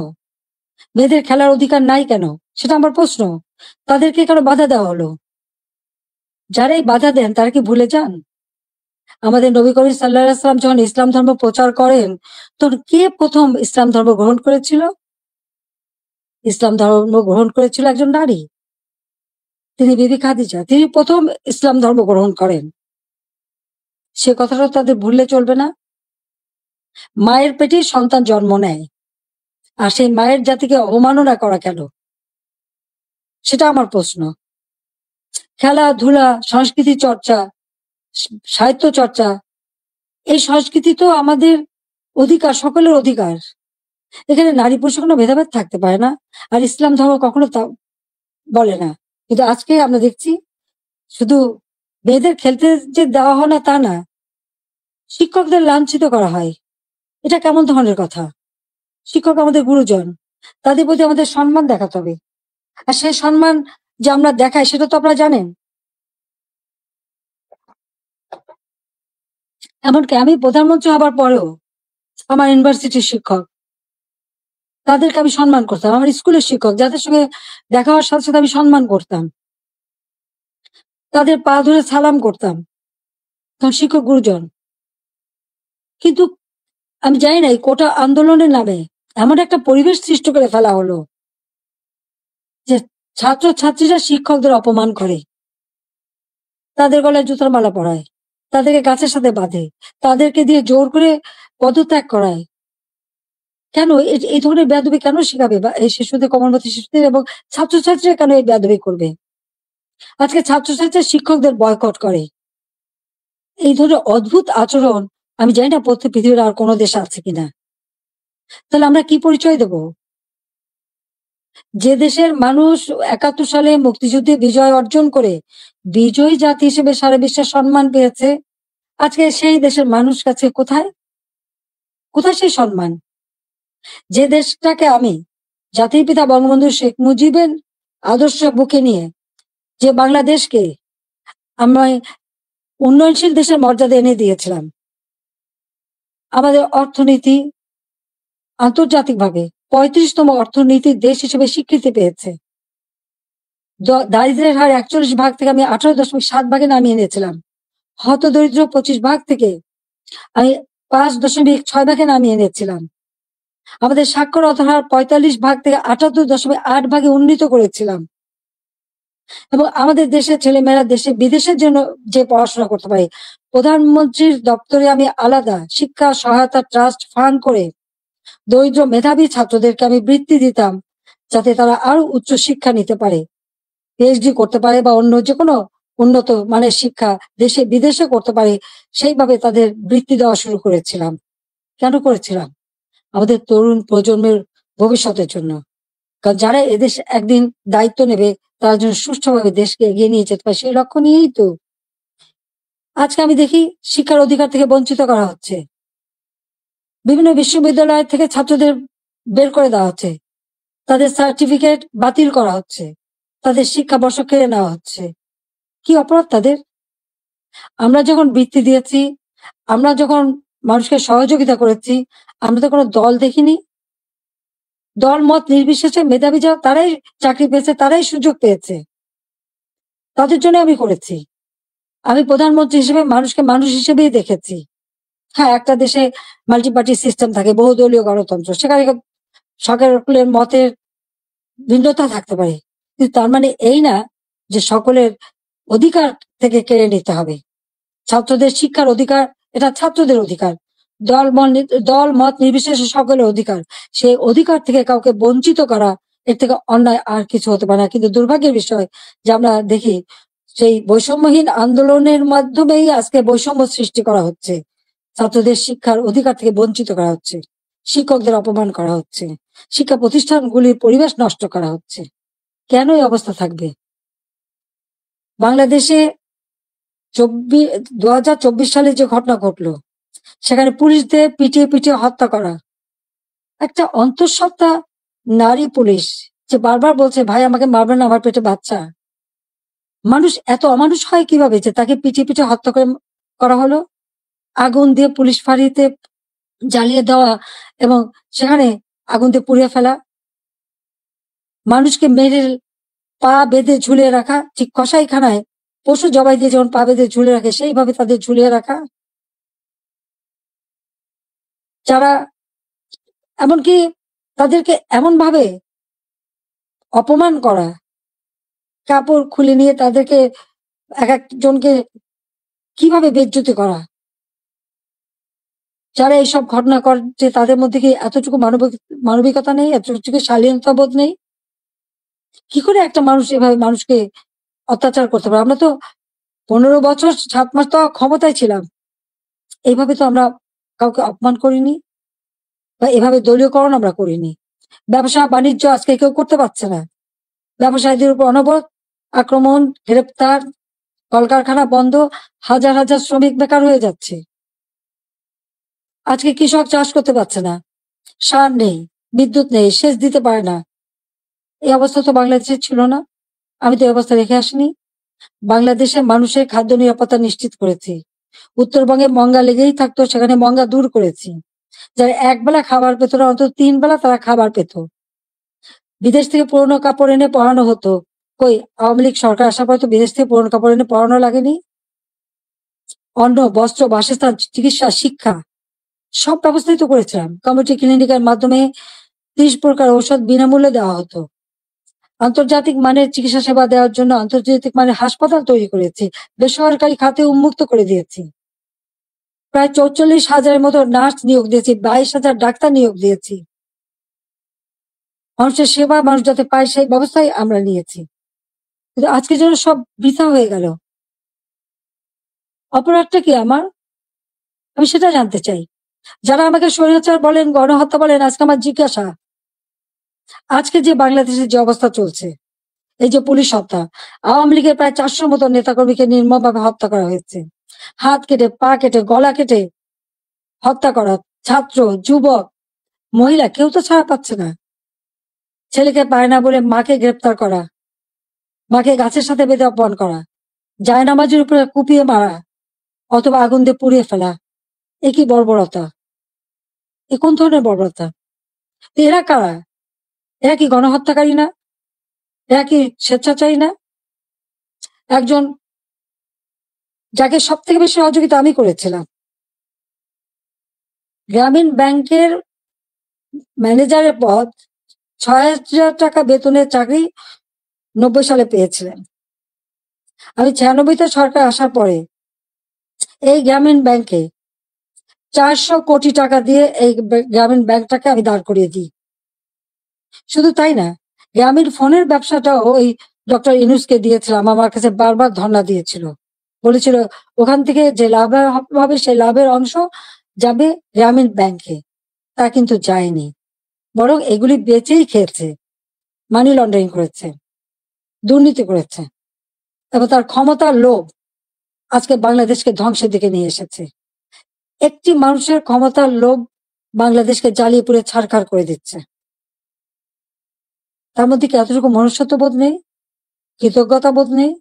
মেয়েদের খেলার অধিকার নাই কেন, সেটা আমার প্রশ্ন। তাদেরকে কেন বাধা দেওয়া হলো? যারা এই বাধা দেন তারা কি ভুলে যান আমাদের নবী করিম সাল্লাল্লাহু আলাইহি ওয়াসাল্লাম যখন ইসলাম ধর্ম প্রচার করেন তখন কে প্রথম ইসলাম ধর্ম গ্রহণ করেছিল? ইসলাম ধর্ম গ্রহণ করেছিল একজন নারী, তিনি বিবি খাদিজা, তিনি প্রথম ইসলাম ধর্ম গ্রহণ করেন। সে কথাটা তাদের ভুললে চলবে না। মায়ের পেটে সন্তান জন্ম নেয় আর সেই মায়ের জাতিকে অবমাননা করা কেন, সেটা আমার প্রশ্ন। খেলাধুলা, সংস্কৃতি চর্চা, সাহিত্য চর্চা, এই সংস্কৃতি তো আমাদের অধিকার, সকলের অধিকার। এখানে নারী পুরুষ কোনো ভেদাভেদ থাকতে পারে না, আর ইসলাম ধর্ম কখনো তা বলে না। কিন্তু আজকে আমরা দেখছি শুধু মেয়েদের খেলতে যে দেওয়া হয় না তা না, শিক্ষকদের লাঞ্ছিত করা হয়। এটা কেমন ধরনের কথা? শিক্ষক আমাদের গুরুজন, তাদের প্রতি আমাদের সম্মান দেখাতে হবে। আর সেই সম্মান যে আমরা দেখাই সেটা তো আপনারা জানেন। এমনকি আমি প্রধানমন্ত্রী হবার পরেও আমার ইউনিভার্সিটির শিক্ষক, তাদেরকে আমি সম্মান করতাম। আমার স্কুলের শিক্ষক যাদের সঙ্গে দেখা হওয়ার সাথে সাথে আমি সম্মান করতাম, তাদের পা ধরে সালাম করতাম, তখন শিক্ষক গুরুজন। কিন্তু আমি জানি না এই কোটা আন্দোলনের নামে এমন একটা পরিবেশ সৃষ্টি করে ফেলা হলো যে ছাত্র ছাত্রীরা শিক্ষকদের অপমান করে, তাদের গলায় জুতার মালা পরায়, তাদেরকে গাছের সাথে বাঁধে, তাদেরকে দিয়ে জোর করে পদত্যাগ করায়। কেন এই ধরনের বেয়াদবি কেন শিখাবে বা এই শিশুদের, কমলমতি শিশুদের এবং ছাত্রছাত্রীরা কেন এই বেয়াদবি করবে? আজকে ছাত্রছাত্রীরা শিক্ষকদের বয়কট করে। এই ধরনের অদ্ভুত আচরণ আমি জানি না পৃথিবীর আর কোনো দেশে আছে কিনা। তাহলে আমরা কি পরিচয় দেব? যে দেশের মানুষ 71 সালে মুক্তিযুদ্ধে বিজয় অর্জন করে বিজয়ী জাতি হিসেবে সারা বিশ্বে সম্মান পেয়েছে, আজকে সেই দেশের মানুষ কাছে কোথায় কোথায় সেই সম্মান? যে দেশটাকে আমি জাতির পিতা বঙ্গবন্ধু শেখ মুজিবের আদর্শ বুকে নিয়ে যে বাংলাদেশকে আমরা উন্নয়নশীল দেশের মর্যাদা এনে দিয়েছিলাম, আমাদের অর্থনীতি আন্তর্জাতিকভাবে 35তম অর্থনীতির দেশ হিসেবে স্বীকৃতি পেয়েছে। দারিদ্রের হার 41 থেকে আমি 18.7 নামিয়ে এনেছিলাম। হতদরিদ্র 25 থেকে আমি 5.6 নামিয়ে এনেছিলাম। আমাদের সাক্ষরতার হার 45 থেকে 78.8 উন্নীত করেছিলাম। এবং আমাদের দেশের ছেলেমেয়েরা বিদেশের জন্য যে পড়াশোনা করতে পারে, প্রধানমন্ত্রীর দপ্তরে আমি আলাদা শিক্ষা সহায়তা ট্রাস্ট ফান্ড করে দরিদ্র মেধাবী ছাত্রদেরকে আমি বৃত্তি দিতাম, যাতে তারা আরো উচ্চ শিক্ষা নিতে পারে, পিএইচডি করতে পারে বা অন্য যে কোনো উন্নত মানের শিক্ষা দেশে বিদেশে করতে পারে। সেইভাবে তাদের বৃত্তি দেওয়া শুরু করেছিলাম। কেন করেছিলাম? আমাদের তরুণ প্রজন্মের ভবিষ্যতের জন্য। কারণ যারা এদেশ একদিন দায়িত্ব নেবে, তারা যেন সুষ্ঠুভাবে দেশকে এগিয়ে নিয়ে যেতে পারে, সেই লক্ষ্য নিয়েই তো আজকে আমি দেখি শিক্ষার অধিকার থেকে বঞ্চিত করা হচ্ছে। বিভিন্ন বিশ্ববিদ্যালয় থেকে ছাত্রদের বের করে দেওয়া হচ্ছে, তাদের সার্টিফিকেট বাতিল করা হচ্ছে, তাদের শিক্ষাবর্ষ কেড়ে নেওয়া হচ্ছে। কি অপরাধ তাদের? আমরা যখন বৃত্তি দিয়েছি, আমরা যখন মানুষকে সহযোগিতা করেছি, আমরা তো কোনো দল দেখিনি। দল মত নির্বিশেষে মেধাবী যারা, তারাই চাকরি পেয়েছে, তারাই সুযোগ পেয়েছে, তাদের জন্য আমি করেছি। আমি প্রধানমন্ত্রী হিসেবে মানুষকে মানুষ হিসেবেই দেখেছি। হ্যাঁ, একটা দেশে মাল্টি পার্টি সিস্টেম থাকে, বহুদলীয় গণতন্ত্র, সেখানে সকলের মতের ভিন্নতা থাকতে পারে, কিন্তু তার মানে এই না যে সকলের অধিকার থেকে কেড়ে নিতে হবে। ছাত্রদের শিক্ষার অধিকার, এটা ছাত্রদের অধিকার। দল মত নির্বিশেষে সকলের অধিকার। সেই অধিকার থেকে কাউকে বঞ্চিত করা, এর থেকে অন্যায় আর কিছু হতে পারে না। কিন্তু দুর্ভাগ্যের বিষয় যে আমরা দেখি সেই বৈষম্যহীন আন্দোলনের মাধ্যমেই আজকে বৈষম্য সৃষ্টি করা হচ্ছে। ছাত্রদের শিক্ষার অধিকার থেকে বঞ্চিত করা হচ্ছে, শিক্ষকদের অপমান করা হচ্ছে, শিক্ষা প্রতিষ্ঠানগুলির পরিবেশ নষ্ট করা হচ্ছে। কেন এই অবস্থা থাকবে? বাংলাদেশে 2024 সালে যে ঘটনা ঘটলো, সেখানে পুলিশদের পিটিয়ে পিটিয়ে হত্যা করা, একটা অন্তঃসত্ত্বা নারী পুলিশ যে বারবার বলছে, ভাই আমাকে মারবেন না, আমার পেটে বাচ্চা। মানুষ এত অমানুষ হয় কিভাবে যে তাকে পিটিয়ে পিটিয়ে হত্যা করা হলো? আগুন দিয়ে পুলিশ ফাঁড়িতে জ্বালিয়ে দেওয়া এবং সেখানে আগুন দিয়ে পুড়িয়ে ফেলা, মানুষকে মেরে পা বেঁধে ঝুলিয়ে রাখা, ঠিক কসাইখানায় পশু জবাই দিয়ে যেমন পা বেঁধে ঝুলিয়ে রাখে, সেইভাবে তাদের ঝুলিয়ে রাখা। যারা এমনকি তাদেরকে এমন ভাবে অপমান করা, কাপড় খুলে নিয়ে তাদেরকে এক একজনকে কিভাবে বেইজ্জতি করা। যারা এইসব ঘটনা করছে তাদের মধ্যে কি এতটুকু মানবিকতা নেই, এতটুকু শালীনতা বোধ নেই? কি করে একটা মানুষ এভাবে মানুষকে অত্যাচার করতে পারে? আমরা তো 15 বছর 7 মাস তো ক্ষমতায় ছিলাম, এইভাবে তো আমরা কাউকে অপমান করিনি বা এভাবে দলীয়করণ আমরা করিনি। ব্যবসা বাণিজ্য আজকে কেউ করতে পারছে না, ব্যবসায়ীদের উপর অনবরত আক্রমণ, গ্রেপ্তার, কলকারখানা বন্ধ, হাজার হাজার শ্রমিক বেকার হয়ে যাচ্ছে। আজকে কৃষক চাষ করতে পারছে না, সার নেই, বিদ্যুৎ নেই, সেচ দিতে পারে না। এই অবস্থা তো বাংলাদেশে ছিল না, আমি তো এই অবস্থা রেখে আসিনি। বাংলাদেশে মানুষের খাদ্য নিরাপত্তা নিশ্চিত করেছি। উত্তরবঙ্গে মঙ্গা লেগেই থাকতো, সেখানে মঙ্গা দূর করেছি। যারা একবেলা খাবার পেত না, অন্তত 3 বেলা তারা খাবার পেত। বিদেশ থেকে পুরোনো কাপড় এনে পরানো হতো। কই, আওয়ামী লীগ সরকার আসার পর তো বিদেশ থেকে পুরোনো কাপড় এনে পরানো লাগেনি। অন্ন, বস্ত্র, বাসস্থান, চিকিৎসা, শিক্ষা সব ব্যবস্থাই তো করেছিলাম। কমিউনিটি ক্লিনিকের মাধ্যমে 30 প্রকার ঔষধ বিনামূল্যে দেওয়া হতো। আন্তর্জাতিক মানের চিকিৎসা সেবা দেওয়ার জন্য আন্তর্জাতিক মানের হাসপাতাল তৈরি করেছি, বেসরকারি খাতে উন্মুক্ত করে দিয়েছি। প্রায় 44,000-এর মতো নার্স নিয়োগ দিয়েছি, 22,000 ডাক্তার নিয়োগ দিয়েছি। মানুষের সেবা মানুষ যাতে পায় সেই ব্যবস্থাই আমরা নিয়েছি। কিন্তু আজকে যেন সব বৃথা হয়ে গেল। অপরাধটা কি আমার? আমি সেটা জানতে চাই। যারা আমাকে স্বৈরাচার বলেন, গণহত্যা বলেন, আজকে আমার জিজ্ঞাসা, আজকে যে বাংলাদেশের যে অবস্থা চলছে, এই যে পুলিশ হত্যা, আওয়ামী লীগের প্রায় 400 মতো নেতাকর্মীকে নির্মমভাবে হত্যা করা হয়েছে, হাত কেটে, পা কেটে, গলা কেটে হত্যা করা, ছাত্র, যুবক, মহিলা কেউ তো ছাড়া পাচ্ছে না। ছেলেকে পায় না বলে মাকে গ্রেপ্তার করা, মাকে গাছের সাথে বেঁধে অপমান করা, জায়নামাজের উপরে কুপিয়ে মারা অথবা আগুন দিয়ে পুড়িয়ে ফেলা, এ কি বর্বরতা? এ কোন ধরনের বর্বরতা? তো এরা কারা? এরা কি গণহত্যাকারী না? এরা কি স্বেচ্ছাচারী না? একজন যাকে সব থেকে বেশি সহযোগিতা আমি করেছিলাম, গ্রামীণ ব্যাংকের ম্যানেজারের পদ, 6,000 টাকা বেতনের চাকরি 90 সালে পেয়েছিলেন। আমি 96-তে সরকার আসার পরে এই গ্রামীণ ব্যাংকে 400 কোটি টাকা দিয়ে এই গ্রামীণ ব্যাংকটাকে আমি দাঁড় করিয়ে দিই। শুধু তাই না, গ্রামীণ ফোনের ব্যবসাটাও ওই ডক্টর ইউনূসকে দিয়েছিলাম। আমার কাছে বারবার ধর্ণা দিয়েছিল, বলেছিল ওখান থেকে যে লাভ হবে সেই লাভের অংশ যাবে গ্রামীণ ব্যাংকে। তা কিন্তু যায়নি, বরং এগুলি বেচেই খেয়েছে, মানি লন্ডারিং করেছে, দুর্নীতি করেছে, এবং তার ক্ষমতার লোভ আজকে বাংলাদেশকে ধ্বংসের দিকে নিয়ে এসেছে। একটি মানুষের ক্ষমতার লোভ বাংলাদেশকে জ্বালিয়ে পুড়ে ছারখার করে দিচ্ছে। তার মধ্যে কি এতটুকু মনুষ্যত্ব বোধ নেই, কৃতজ্ঞতা বোধ নেই?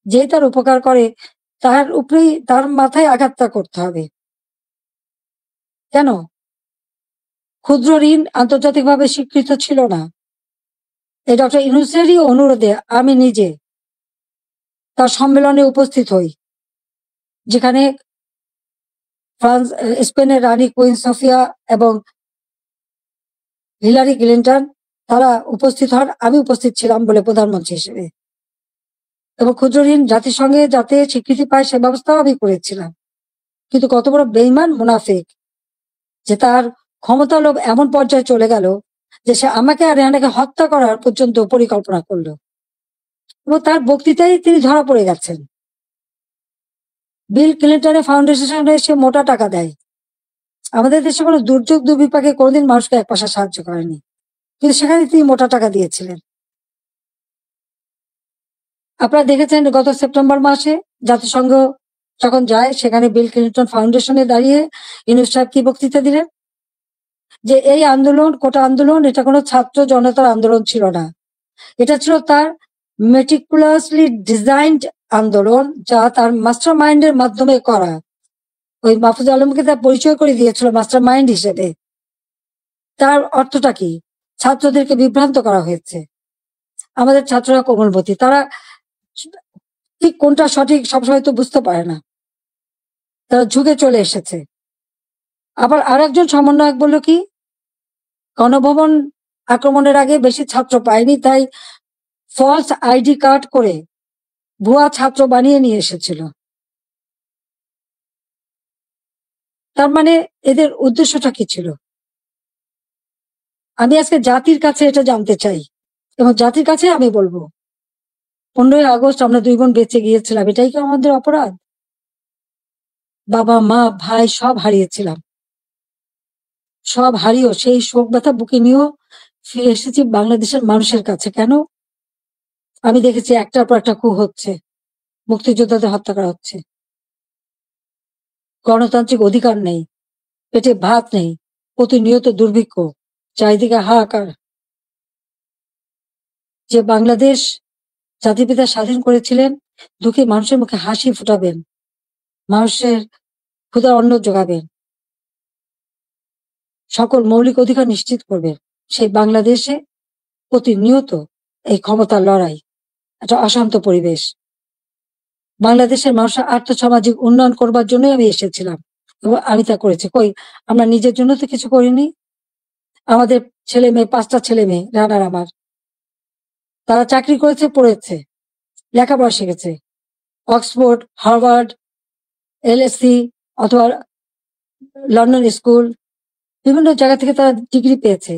যে তার উপকার করে তার উপরেই, তার মাথায় আঘাতটা করতে হবে কেন? ক্ষুদ্র ঋণ আন্তর্জাতিকভাবে স্বীকৃত ছিল না। এই ডক্টর ইউনূসেরই অনুরোধে আমি নিজে তার সম্মেলনে উপস্থিত হই, যেখানে স্পেনের রানী কুইন সোফিয়া এবং হিলারি ক্লিন্টন তারা উপস্থিত হন। আমি উপস্থিত ছিলাম বলে প্রধানমন্ত্রী হিসেবে, এবং ক্ষুদ্র ঋণ জাতিসংঘে যাতে স্বীকৃতি পায় সে ব্যবস্থাও আমি করেছিলাম। কিন্তু কত বড় বেইমান মুনাফিক যে তার ক্ষমতা লোভ এমন পর্যায়ে চলে গেল যে সে আমাকে আর রেহানাকে হত্যা করার পর্যন্ত পরিকল্পনা করলো, এবং তার বক্তৃতায় তিনি ধরা পড়ে গেছেন। বিল ক্লিন্টনের ফাউন্ডেশনে সে মোটা টাকা দেয়। আমাদের দেশে কোনো দুর্যোগ দুর্বিপাকে কোনোদিন মানুষকে এক পয়সা সাহায্য করেনি, কিন্তু সেখানে তিনি মোটা টাকা দিয়েছিলেন। আপনারা দেখেছেন গত সেপ্টেম্বর মাসে জাতিসংঘ যখন যায়, সেখানে বিল ক্লিন্টন ফাউন্ডেশনে দাঁড়িয়ে ইউনূস সাহেব কি বক্তৃতা দিলেন? যে এই আন্দোলন, কোটা আন্দোলন, এটা কোনো ছাত্র জনতার আন্দোলন ছিল না, এটা ছিল তার মেটিকুলাসলি ডিজাইনড আন্দোলন, যা তার মাস্টার মাইন্ডের মাধ্যমে করা। ওই মাহফুজ আলমকে তার পরিচয় করে দিয়েছিল মাস্টার মাইন্ড হিসেবে। তার অর্থটা কি? ছাত্রদেরকে বিভ্রান্ত করা হয়েছে। আমাদের ছাত্ররা কোমলমতি, তারা ঠিক কোনটা সঠিক সবসময় তো বুঝতে পারে না, তারা ঝুঁকে চলে এসেছে। আবার আরেকজন সমন্বয়ক বলল কি, গণভবন আক্রমণের আগে বেশি ছাত্র পায়নি, তাই ফলস আইডি কার্ড করে ভুয়া ছাত্র বানিয়ে নিয়ে এসেছিল। তার মানে এদের উদ্দেশ্যটা কি ছিল? আমি আজকে জাতির কাছে এটা জানতে চাই, এবং জাতির কাছে আমি বলবো, 15ই আগস্ট আমরা 2 বোন বেঁচে গিয়েছিলাম, এটাই কি আমাদের অপরাধ? বাবা মা ভাই সব হারিয়েছিলাম, সব হারিয়েও সেই শোক ব্যথা বুকে নিয়েও ফিরে এসেছি বাংলাদেশের মানুষের কাছে। কেন? আমি দেখেছি একটার পর একটা কু হচ্ছে, মুক্তিযোদ্ধাদের হত্যা করা হচ্ছে, গণতান্ত্রিক অধিকার নেই, পেটে ভাত নেই, প্রতিনিয়ত দুর্ভিক্ষ, চারিদিকে হাহাকার। যে বাংলাদেশ জাতির পিতা স্বাধীন করেছিলেন, দুঃখী মানুষের মুখে হাসি ফুটাবেন, মানুষের ক্ষুধার অন্ন যোগাবেন, সকল মৌলিক অধিকার নিশ্চিত করবেন, সেই বাংলাদেশে প্রতিনিয়ত এই ক্ষমতার লড়াই, একটা অশান্ত পরিবেশ। বাংলাদেশের মানুষের আর্থসামাজিক উন্নয়ন করবার জন্যই আমি এসেছিলাম, এবং আমি তা করেছি। কই, আমরা নিজের জন্য তো কিছু করিনি। আমাদের ছেলে মেয়ে, 5টা ছেলে মেয়ে, রানার আমার, তারা চাকরি করেছে, পড়েছে, লেখাপড়া শিখেছে, অক্সফোর্ড, হার্ভার্ড, এলএসসি অথবা লন্ডন স্কুল, বিভিন্ন জায়গা থেকে তারা ডিগ্রি পেয়েছে,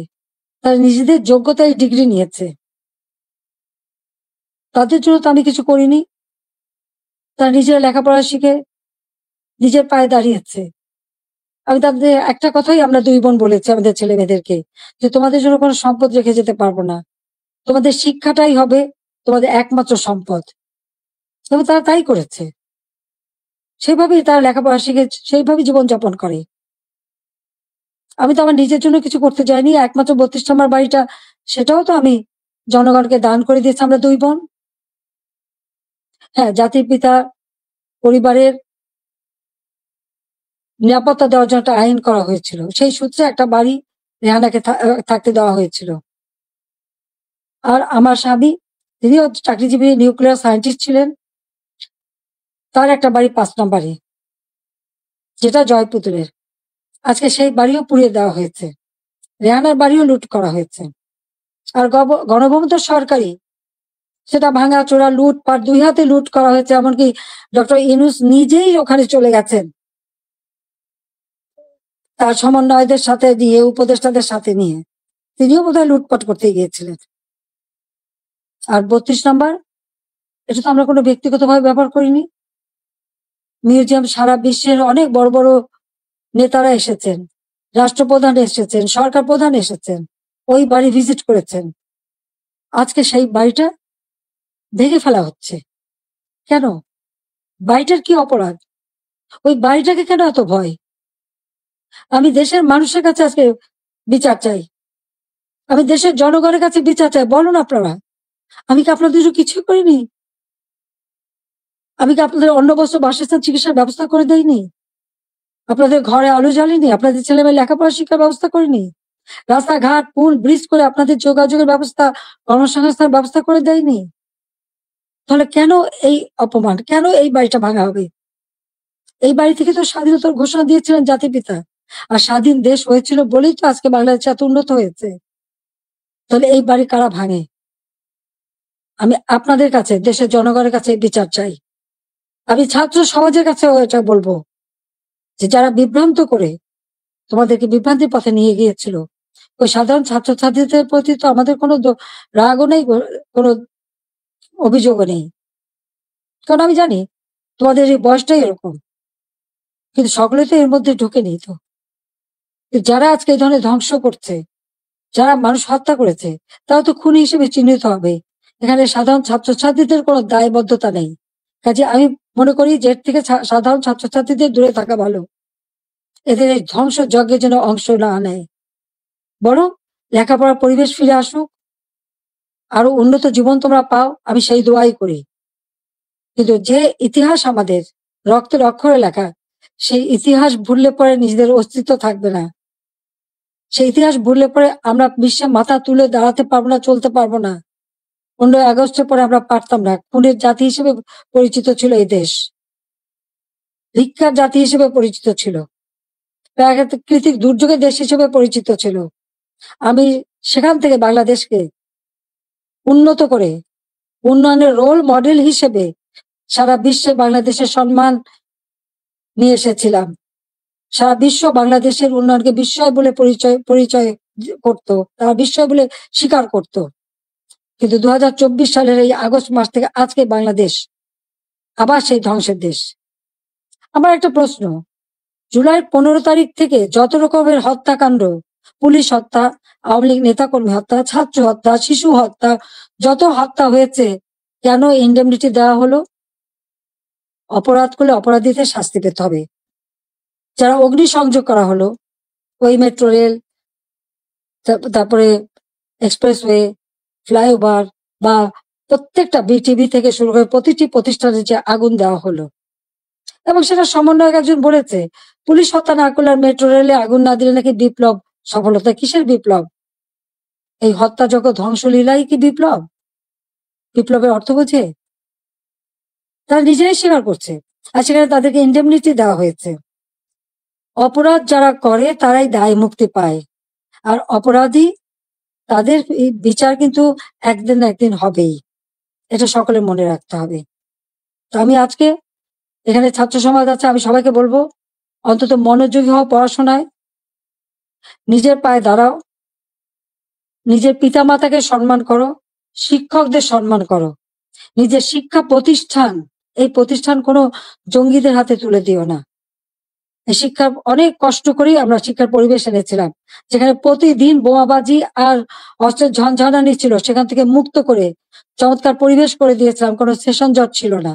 তারা নিজেদের যোগ্যতায় ডিগ্রি নিয়েছে। তাদের জন্য তো আমি কিছু করিনি। তারা নিজেরা লেখাপড়া শিখে নিজের পায়ে দাঁড়িয়েছে। আমি তাদের একটা কথাই আমরা 2 বোন বলেছি আমাদের ছেলে মেয়েদেরকে, যে তোমাদের জন্য কোনো সম্পদ রেখে যেতে পারবো না, তোমাদের শিক্ষাটাই হবে তোমাদের একমাত্র সম্পদ। এবং তারা তাই করেছে, সেইভাবেই তারা লেখাপড়া শিখে সেইভাবেই জীবনযাপন করে। আমি তো আমার নিজের জন্য কিছু করতে চাইনি। একমাত্র 32 নম্বর বাড়িটা, সেটাও তো আমি জনগণকে দান করে দিয়েছি আমরা 2 বোন। হ্যাঁ, জাতির পিতা পরিবারের নিরাপত্তা দেওয়ার জন্য একটা আইন করা হয়েছিল, সেই সূত্রে একটা বাড়ি রেহানাকে থাকতে দেওয়া হয়েছিল। আর আমার স্বামী, তিনিও চাকরিজীবী নিউক্লিয়ার সায়েন্টিস্ট ছিলেন, তার একটা বাড়ি 5 নম্বরে, যেটা জয়পুতুলের। আজকে সেই বাড়িও পুড়িয়ে দেওয়া হয়েছে, রেহানার বাড়িও লুট করা হয়েছে। আর গণভবন তো সরকারি, সেটা ভাঙা চোরা লুটপাট 2 হাতে লুট করা হয়েছে। এমনকি ডক্টর ইউনূস নিজেই ওখানে চলে গেছেন তার সমন্বয়দের সাথে নিয়ে, উপদেষ্টাদের সাথে নিয়ে তিনিও বোধহয় লুটপাট করতে গিয়েছিলেন। আর 32 নম্বর, এটা তো আমরা কোনো ব্যক্তিগতভাবে ব্যবহার করিনি। মিউজিয়াম সারা বিশ্বের অনেক বড় বড় নেতারা এসেছেন, রাষ্ট্রপ্রধান এসেছেন, সরকার প্রধান এসেছেন, ওই বাড়ি ভিজিট করেছেন। আজকে সেই বাড়িটা ভেঙে ফেলা হচ্ছে কেন? বাড়িটার কি অপরাধ? ওই বাড়িটাকে কেন এত ভয়? আমি দেশের মানুষের কাছে আজকে বিচার চাই, আমি দেশের জনগণের কাছে বিচার চাই। বলুন আপনারা, আমি কি আপনাদের জন্য কিছু করিনি? আমি কি আপনাদের অন্ন বস্ত্র বাসস্থান চিকিৎসার ব্যবস্থা করে দেইনি? আপনাদের ঘরে আলো জ্বালিনি? আপনাদের ছেলে মেয়ে লেখাপড়া শিক্ষার ব্যবস্থা করিনি? রাস্তাঘাট, পুল, ব্রিজ করে আপনাদের যোগাযোগের ব্যবস্থা, কর্মসংস্থান ব্যবস্থা করে দেয়নি? তাহলে কেন এই অপমান? কেন এই বাড়িটা ভাঙা হবে? এই বাড়ি থেকে তো স্বাধীনতার ঘোষণা দিয়েছিলেন জাতির পিতা, আর স্বাধীন দেশ হয়েছিল বলেই তো আজকে বাংলাদেশ এত উন্নত হয়েছে। তাহলে এই বাড়ি কারা ভাঙে? আমি আপনাদের কাছে, দেশের জনগণের কাছে বিচার চাই। আমি ছাত্র সমাজের কাছেও এটা বলবো যে যারা বিভ্রান্ত করে তোমাদেরকে বিভ্রান্তির পথে নিয়ে গিয়েছিল, ওই সাধারণ ছাত্রছাত্রীদের প্রতি তো আমাদের কোনো রাগও নেই, কোনো অভিযোগও নেই। কারণ আমি জানি তোমাদের এই বয়সটাই এরকম, কিন্তু সকলে তো এর মধ্যে ঢুকে নেই তো। যারা আজকে এই ধরনের ধ্বংস করছে, যারা মানুষ হত্যা করেছে, তারা তো খুনি হিসেবে চিহ্নিত হবে। এখানে সাধারণ ছাত্রছাত্রীদের কোনো দায়বদ্ধতা নেই। কাজে আমি মনে করি যে এর থেকে সাধারণ ছাত্রছাত্রীদের দূরে থাকা ভালো। এদের এই ধ্বংস যজ্ঞের জন্য অংশ না নেয়, বরং লেখাপড়ার পরিবেশ ফিরে আসুক, আরো উন্নত জীবন তোমরা পাও, আমি সেই দোয়াই করি। কিন্তু যে ইতিহাস আমাদের রক্তের অক্ষরে লেখা, সেই ইতিহাস ভুললে পরে নিজেদের অস্তিত্ব থাকবে না। সেই ইতিহাস ভুললে পরে আমরা বিশ্বে মাথা তুলে দাঁড়াতে পারবো না, চলতে পারবো না। 15ই আগস্টের পরে আমরা পারতাম না। খুনের জাতি হিসেবে পরিচিত ছিল এই দেশ, ভিক্ষার জাতি হিসেবে পরিচিত ছিল, প্রাকৃতিক দুর্যোগের দেশ হিসেবে পরিচিত ছিল। আমি সেখান থেকে বাংলাদেশকে উন্নত করে উন্নয়নের রোল মডেল হিসেবে সারা বিশ্বে বাংলাদেশের সম্মান নিয়ে এসেছিলাম। সারা বিশ্ব বাংলাদেশের উন্নয়নকে বিস্ময় বলে পরিচয় করত, তারা বিস্ময় বলে স্বীকার করত। কিন্তু 2024 সালের এই আগস্ট মাস থেকে আজকে বাংলাদেশ আবার সেই ধ্বংসের দেশ। আমার একটা প্রশ্ন, জুলাই 15 তারিখ থেকে যত রকমের হত্যাকাণ্ড, পুলিশ হত্যা, আওয়ামী লীগ নেতাকর্মী হত্যা, ছাত্র হত্যা, শিশু হত্যা, যত হত্যা হয়েছে, কেন ইন্ডেমনিটি দেওয়া হলো? অপরাধ করলে অপরাধীদের শাস্তি পেতে হবে। যারা অগ্নিসংযোগ করা হলো, ওই মেট্রো রেল, তারপরে এক্সপ্রেসওয়ে, ফ্লাইওভার বা প্রত্যেকটা বিটিভি থেকে শুরু করে প্রতিটি প্রতিষ্ঠানে যে আগুন দেওয়া হলো, এবং সেটা সমন্বয়ক একজন বলেছে পুলিশ হত্যা না করলে আর মেট্রো রেলে আগুন না দিলে নাকি বিপ্লব সফলতা। কিসের বিপ্লব? এই হত্যাযজ্ঞ ধ্বংসলীলাই কি বিপ্লব? বিপ্লবের অর্থ বোঝে? তারা নিজেরাই স্বীকার করছে, আর সেখানে তাদেরকে ইন্ডেমনিটি দেওয়া হয়েছে। অপরাধ যারা করে তারাই দায় মুক্তি পায়, আর অপরাধী তাদের বিচার কিন্তু একদিন না একদিন হবেই। এটা সকলে মনে রাখতে হবে। তো আমি আজকে এখানে ছাত্র সমাজ আছে, আমি সবাইকে বলবো অন্তত মনোযোগী হও পড়াশোনায়, নিজের পায়ে দাঁড়াও, নিজের পিতামাতাকে সম্মান করো, শিক্ষকদের সম্মান করো, নিজের শিক্ষা প্রতিষ্ঠান, এই প্রতিষ্ঠান কোনো জঙ্গিদের হাতে তুলে দিও না। এই শিক্ষার অনেক কষ্ট করেই আমরা শিক্ষার পরিবেশ এনেছিলাম, যেখানে প্রতিদিন বোমাবাজি আর অস্ত্রের ঝনঝনানি ছিল, সেখান থেকে মুক্ত করে চমৎকার পরিবেশ করে দিয়েছিলাম, কোনো সেশন জট ছিল না।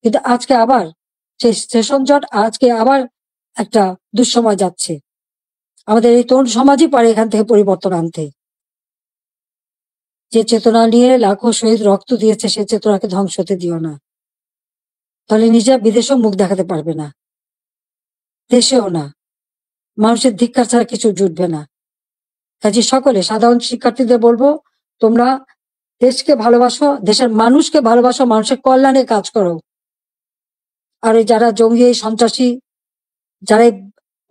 কিন্তু আজকে আবার সেই সেশন জট, আজকে আবার একটা দুঃসময় যাচ্ছে। আমাদের এই তরুণ সমাজই পারে এখান থেকে পরিবর্তন আনতে। যে চেতনা নিয়ে লাখো শহীদ রক্ত দিয়েছে, সে চেতনাকে ধ্বংস হতে দিও না, তাহলে নিজেরা বিদেশেও মুখ দেখাতে পারবে না, দেশেও না। মানুষের ধিক্কার ছাড়া কিছু জুটবে না। কাজে সকলে সাধারণ শিক্ষার্থীদের বলবো, তোমরা দেশকে ভালোবাসো, দেশের মানুষকে ভালোবাসো, মানুষের কল্যাণে কাজ করো। আর এই যারা জঙ্গি, সন্ত্রাসী, যারা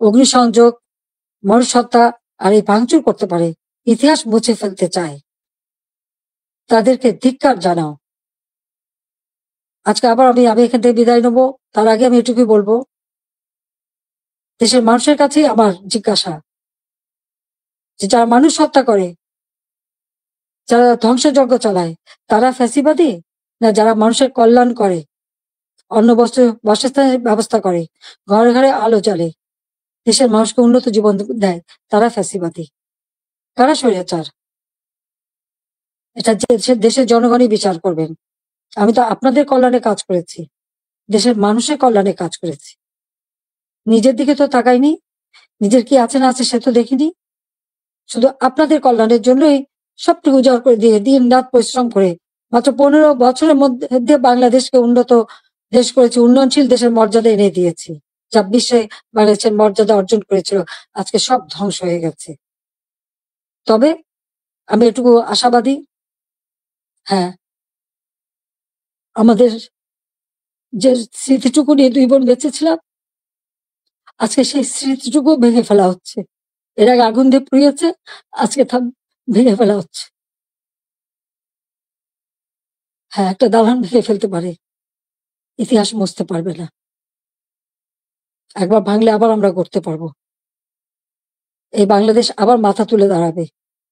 অগ্নিসংযোগ, মানুষ হত্যা আর এই ভাঙচুর করতে পারে, ইতিহাস মুছে ফেলতে চায়, তাদেরকে ধিক্কার জানাও। আজকে আবার আমি এখান থেকে বিদায় নেবো। তার আগে আমি এটুকুই বলবো, দেশের মানুষের কাছেই আমার জিজ্ঞাসা, যে যারা মানুষ হত্যা করে, যারা ধ্বংসযজ্ঞ চালায়, তারা ফ্যাসিবাদী, না যারা মানুষের কল্যাণ করে, অন্ন বস্ত্র বাসস্থানের ব্যবস্থা করে, ঘরে ঘরে আলো জ্বালে, দেশের মানুষকে উন্নত জীবন দেয়, তারা ফ্যাসিবাদী, কারা স্বৈরাচার? এটা দেশের জনগণই বিচার করবেন। আমি তো আপনাদের কল্যাণে কাজ করেছি, দেশের মানুষের কল্যাণে কাজ করেছি। নিজের দিকে তো তাকাইনি, নিজের কি আছে না আছে সে তো দেখিনি। শুধু আপনাদের কল্যাণের জন্যই সবটুকু উজাড় করে দিয়ে দিন রাত পরিশ্রম করে মাত্র 15 বছরের মধ্যে বাংলাদেশকে উন্নত দেশ করেছি, উন্নয়নশীল দেশের মর্যাদা এনে দিয়েছি। যা বিশ্বে বাংলাদেশের মর্যাদা অর্জন করেছিল, আজকে সব ধ্বংস হয়ে গেছে। তবে আমি এটুকু আশাবাদী, হ্যাঁ, আমাদের যে স্মৃতিটুকু নিয়ে 2 বোন বেঁচে ছিলাম, আজকে সেই স্মৃতিটুকু ভেঙে ফেলা হচ্ছে। এর আগে আগুন দিয়ে পুড়িয়েছে, আজকে তা ভেঙে ফেলা হচ্ছে। হ্যাঁ, একটা দালান ভেঙে ফেলতে পারে, ইতিহাস মুছতে পারবে না। একবার ভাঙলে আবার আমরা গড়তে পারবো। এই বাংলাদেশ আবার মাথা তুলে দাঁড়াবে,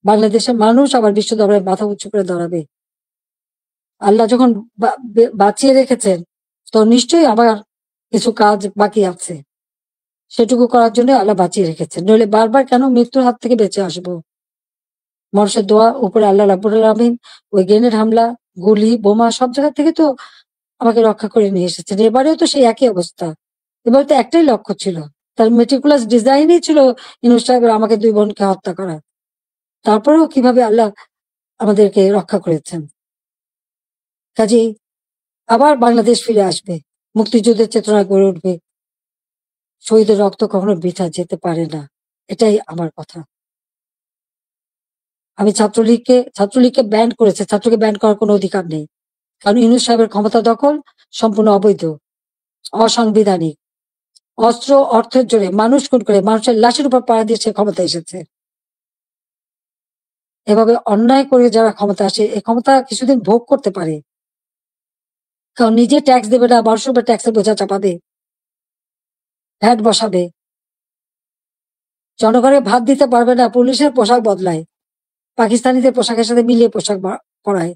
বাংলাদেশের মানুষ আবার বিশ্ব দরবারে মাথা উঁচু করে দাঁড়াবে। আল্লাহ যখন বাঁচিয়ে রেখেছেন, তো নিশ্চয়ই আবার কিছু কাজ বাকি আছে, সেটুকু করার জন্য আল্লাহ বাঁচিয়ে রেখেছেন। নইলে বারবার কেন মৃত্যুর হাত থেকে বেঁচে আসবো? মানুষের দোয়া, উপরে আল্লাহ রাব্বুল আলামিন ওই গ্রেনেড হামলা, গুলি, বোমা সব জায়গা থেকে তো আমাকে রক্ষা করে নিয়ে এসেছেন। এবারেও তো সেই একই অবস্থা। এবারে তো একটাই লক্ষ্য ছিল, তার মেটিকুলাস ডিজাইনই ছিল ইউনূস সাহেবের আমাকে 2 বোনকে হত্যা করা। তারপরেও কিভাবে আল্লাহ আমাদেরকে রক্ষা করেছেন। কাজেই আবার বাংলাদেশ ফিরে আসবে, মুক্তিযুদ্ধের চেতনা গড়ে উঠবে, শহীদের রক্ত কখনো বৃথা যেতে পারে না, এটাই আমার কথা। আমি ছাত্রলীগকে ব্যান করেছে, ছাত্রকে ব্যান করার কোনো অধিকার নেই, কারণ ইউনূস সাহেবের ক্ষমতা দখল সম্পূর্ণ অবৈধ, অসাংবিধানিক, অস্ত্র অর্থের জোরে মানুষ খুন করে মানুষের লাশের উপর পাড়া দিয়ে সে ক্ষমতা এসেছে। এভাবে অন্যায় করে যারা ক্ষমতা আসে, এই ক্ষমতা কিছুদিন ভোগ করতে পারে, কারণ নিজে ট্যাক্স দেবে না, মানুষের উপর ট্যাক্সের বোঝা চাপাবে, ভ্যাট বসাবে, জনগণের ভাত দিতে পারবে না, পুলিশের পোশাক বদলায়, পাকিস্তানিদের পোশাকের সাথে মিলিয়ে পোশাক পরায়।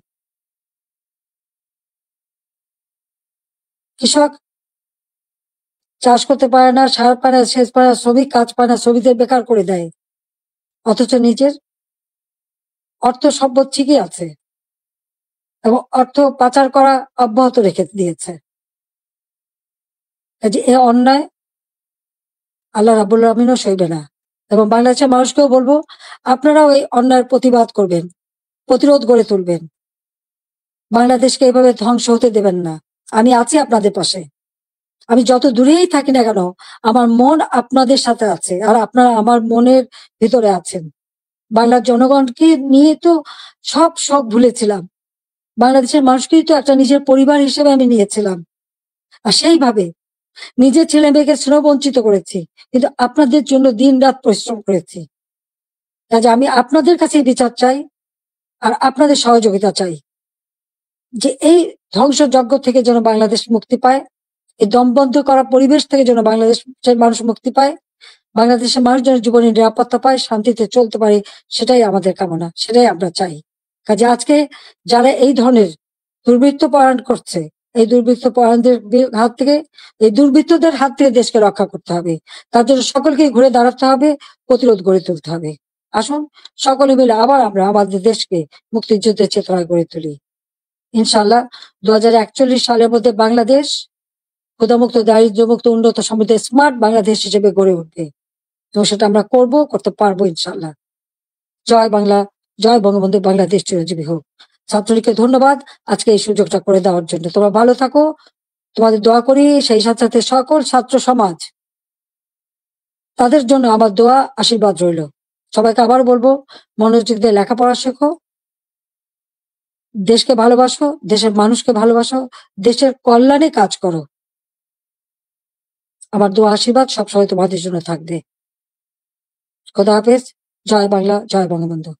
কৃষক চাষ করতে পারে না, সার পায় না, সেচ পায় না, শ্রমিক কাজ পায় না, শ্রমিকদের বেকার করে দেয়, অথচ নিজের অর্থ সম্পদ ঠিকই আছে এবং অর্থ পাচার করা অব্যাহত রেখে দিয়েছে। কাজে এ অন্যায় আল্লাহ রাব্বুল আলামিনও সইবে না। এবং বাংলাদেশের মানুষকেও বলবো, আপনারাও এই অন্যায়ের প্রতিবাদ করবেন, প্রতিরোধ গড়ে তুলবেন, বাংলাদেশকে এভাবে ধ্বংস হতে দেবেন না। আমি আছি আপনাদের পাশে, আমি যত দূরেই থাকি না কেন, আমার মন আপনাদের সাথে আছে, আর আপনারা আমার মনের ভিতরে আছেন। বাংলার জনগণকে নিয়ে তো সব শখ ভুলেছিলাম, বাংলাদেশের মানুষকেই তো একটা নিজের পরিবার হিসেবে আমি নিয়েছিলাম, আর সেইভাবে নিজের ছেলে মেয়েকে স্নেহ বঞ্চিত করেছি, কিন্তু আপনাদের জন্য দিন রাত পরিশ্রম করেছি। কাজে আমি আপনাদের কাছে বিচার চাই, আর আপনাদের সহযোগিতা চাই, যে এই ধ্বংসযজ্ঞ থেকে যেন বাংলাদেশ মুক্তি পায়, এই দমবন্ধ করা পরিবেশ থেকে যেন বাংলাদেশের মানুষ মুক্তি পায়, বাংলাদেশের মানুষ যেন জীবনের নিরাপত্তা পায়, শান্তিতে চলতে পারে, সেটাই আমাদের কামনা, সেটাই আমরা চাই। কাজে আজকে যারা এই ধরনের দুর্বৃত্ত পরায়ণ করছে, এই দুর্বৃত্ত পরায়ণদের হাত থেকে, এই দুর্বৃত্তদের হাত থেকে দেশকে রক্ষা করতে হবে, তার জন্য সকলকে ঘুরে দাঁড়াতে হবে, প্রতিরোধ গড়ে তুলতে হবে। আসুন সকলে মিলে আবার আমরা আমাদের দেশকে মুক্তিযুদ্ধের চেতনায় গড়ে তুলি। ইনশাআল্লাহ 2041 সালের মধ্যে বাংলাদেশ ক্ষুধামুক্ত, দারিদ্র্যমুক্ত, উন্নত, সমৃদ্ধ, স্মার্ট বাংলাদেশ হিসেবে গড়ে উঠবে, এবং সেটা আমরা করতে পারবো ইনশাআল্লাহ। জয় বাংলা, জয় বঙ্গবন্ধু, বাংলাদেশ চিরজীবী হোক। ছাত্রলীগকে ধন্যবাদ আজকে এই সুযোগটা করে দেওয়ার জন্য। তোমরা ভালো থাকো, তোমাদের দোয়া করি, সেই সাথে সাথে সকল ছাত্র সমাজ, তাদের জন্য আমার দোয়া, আশীর্বাদ রইল। সবাইকে আবার বলবো, মনোযোগ দিয়ে লেখাপড়া শেখো, দেশকে ভালোবাসো, দেশের মানুষকে ভালোবাসো, দেশের কল্যাণে কাজ করো। আমার দোয়া আশীর্বাদ সবসময় তোমাদের জন্য থাকবে। খোদা হাফেজ। জয় বাংলা, জয় বঙ্গবন্ধু।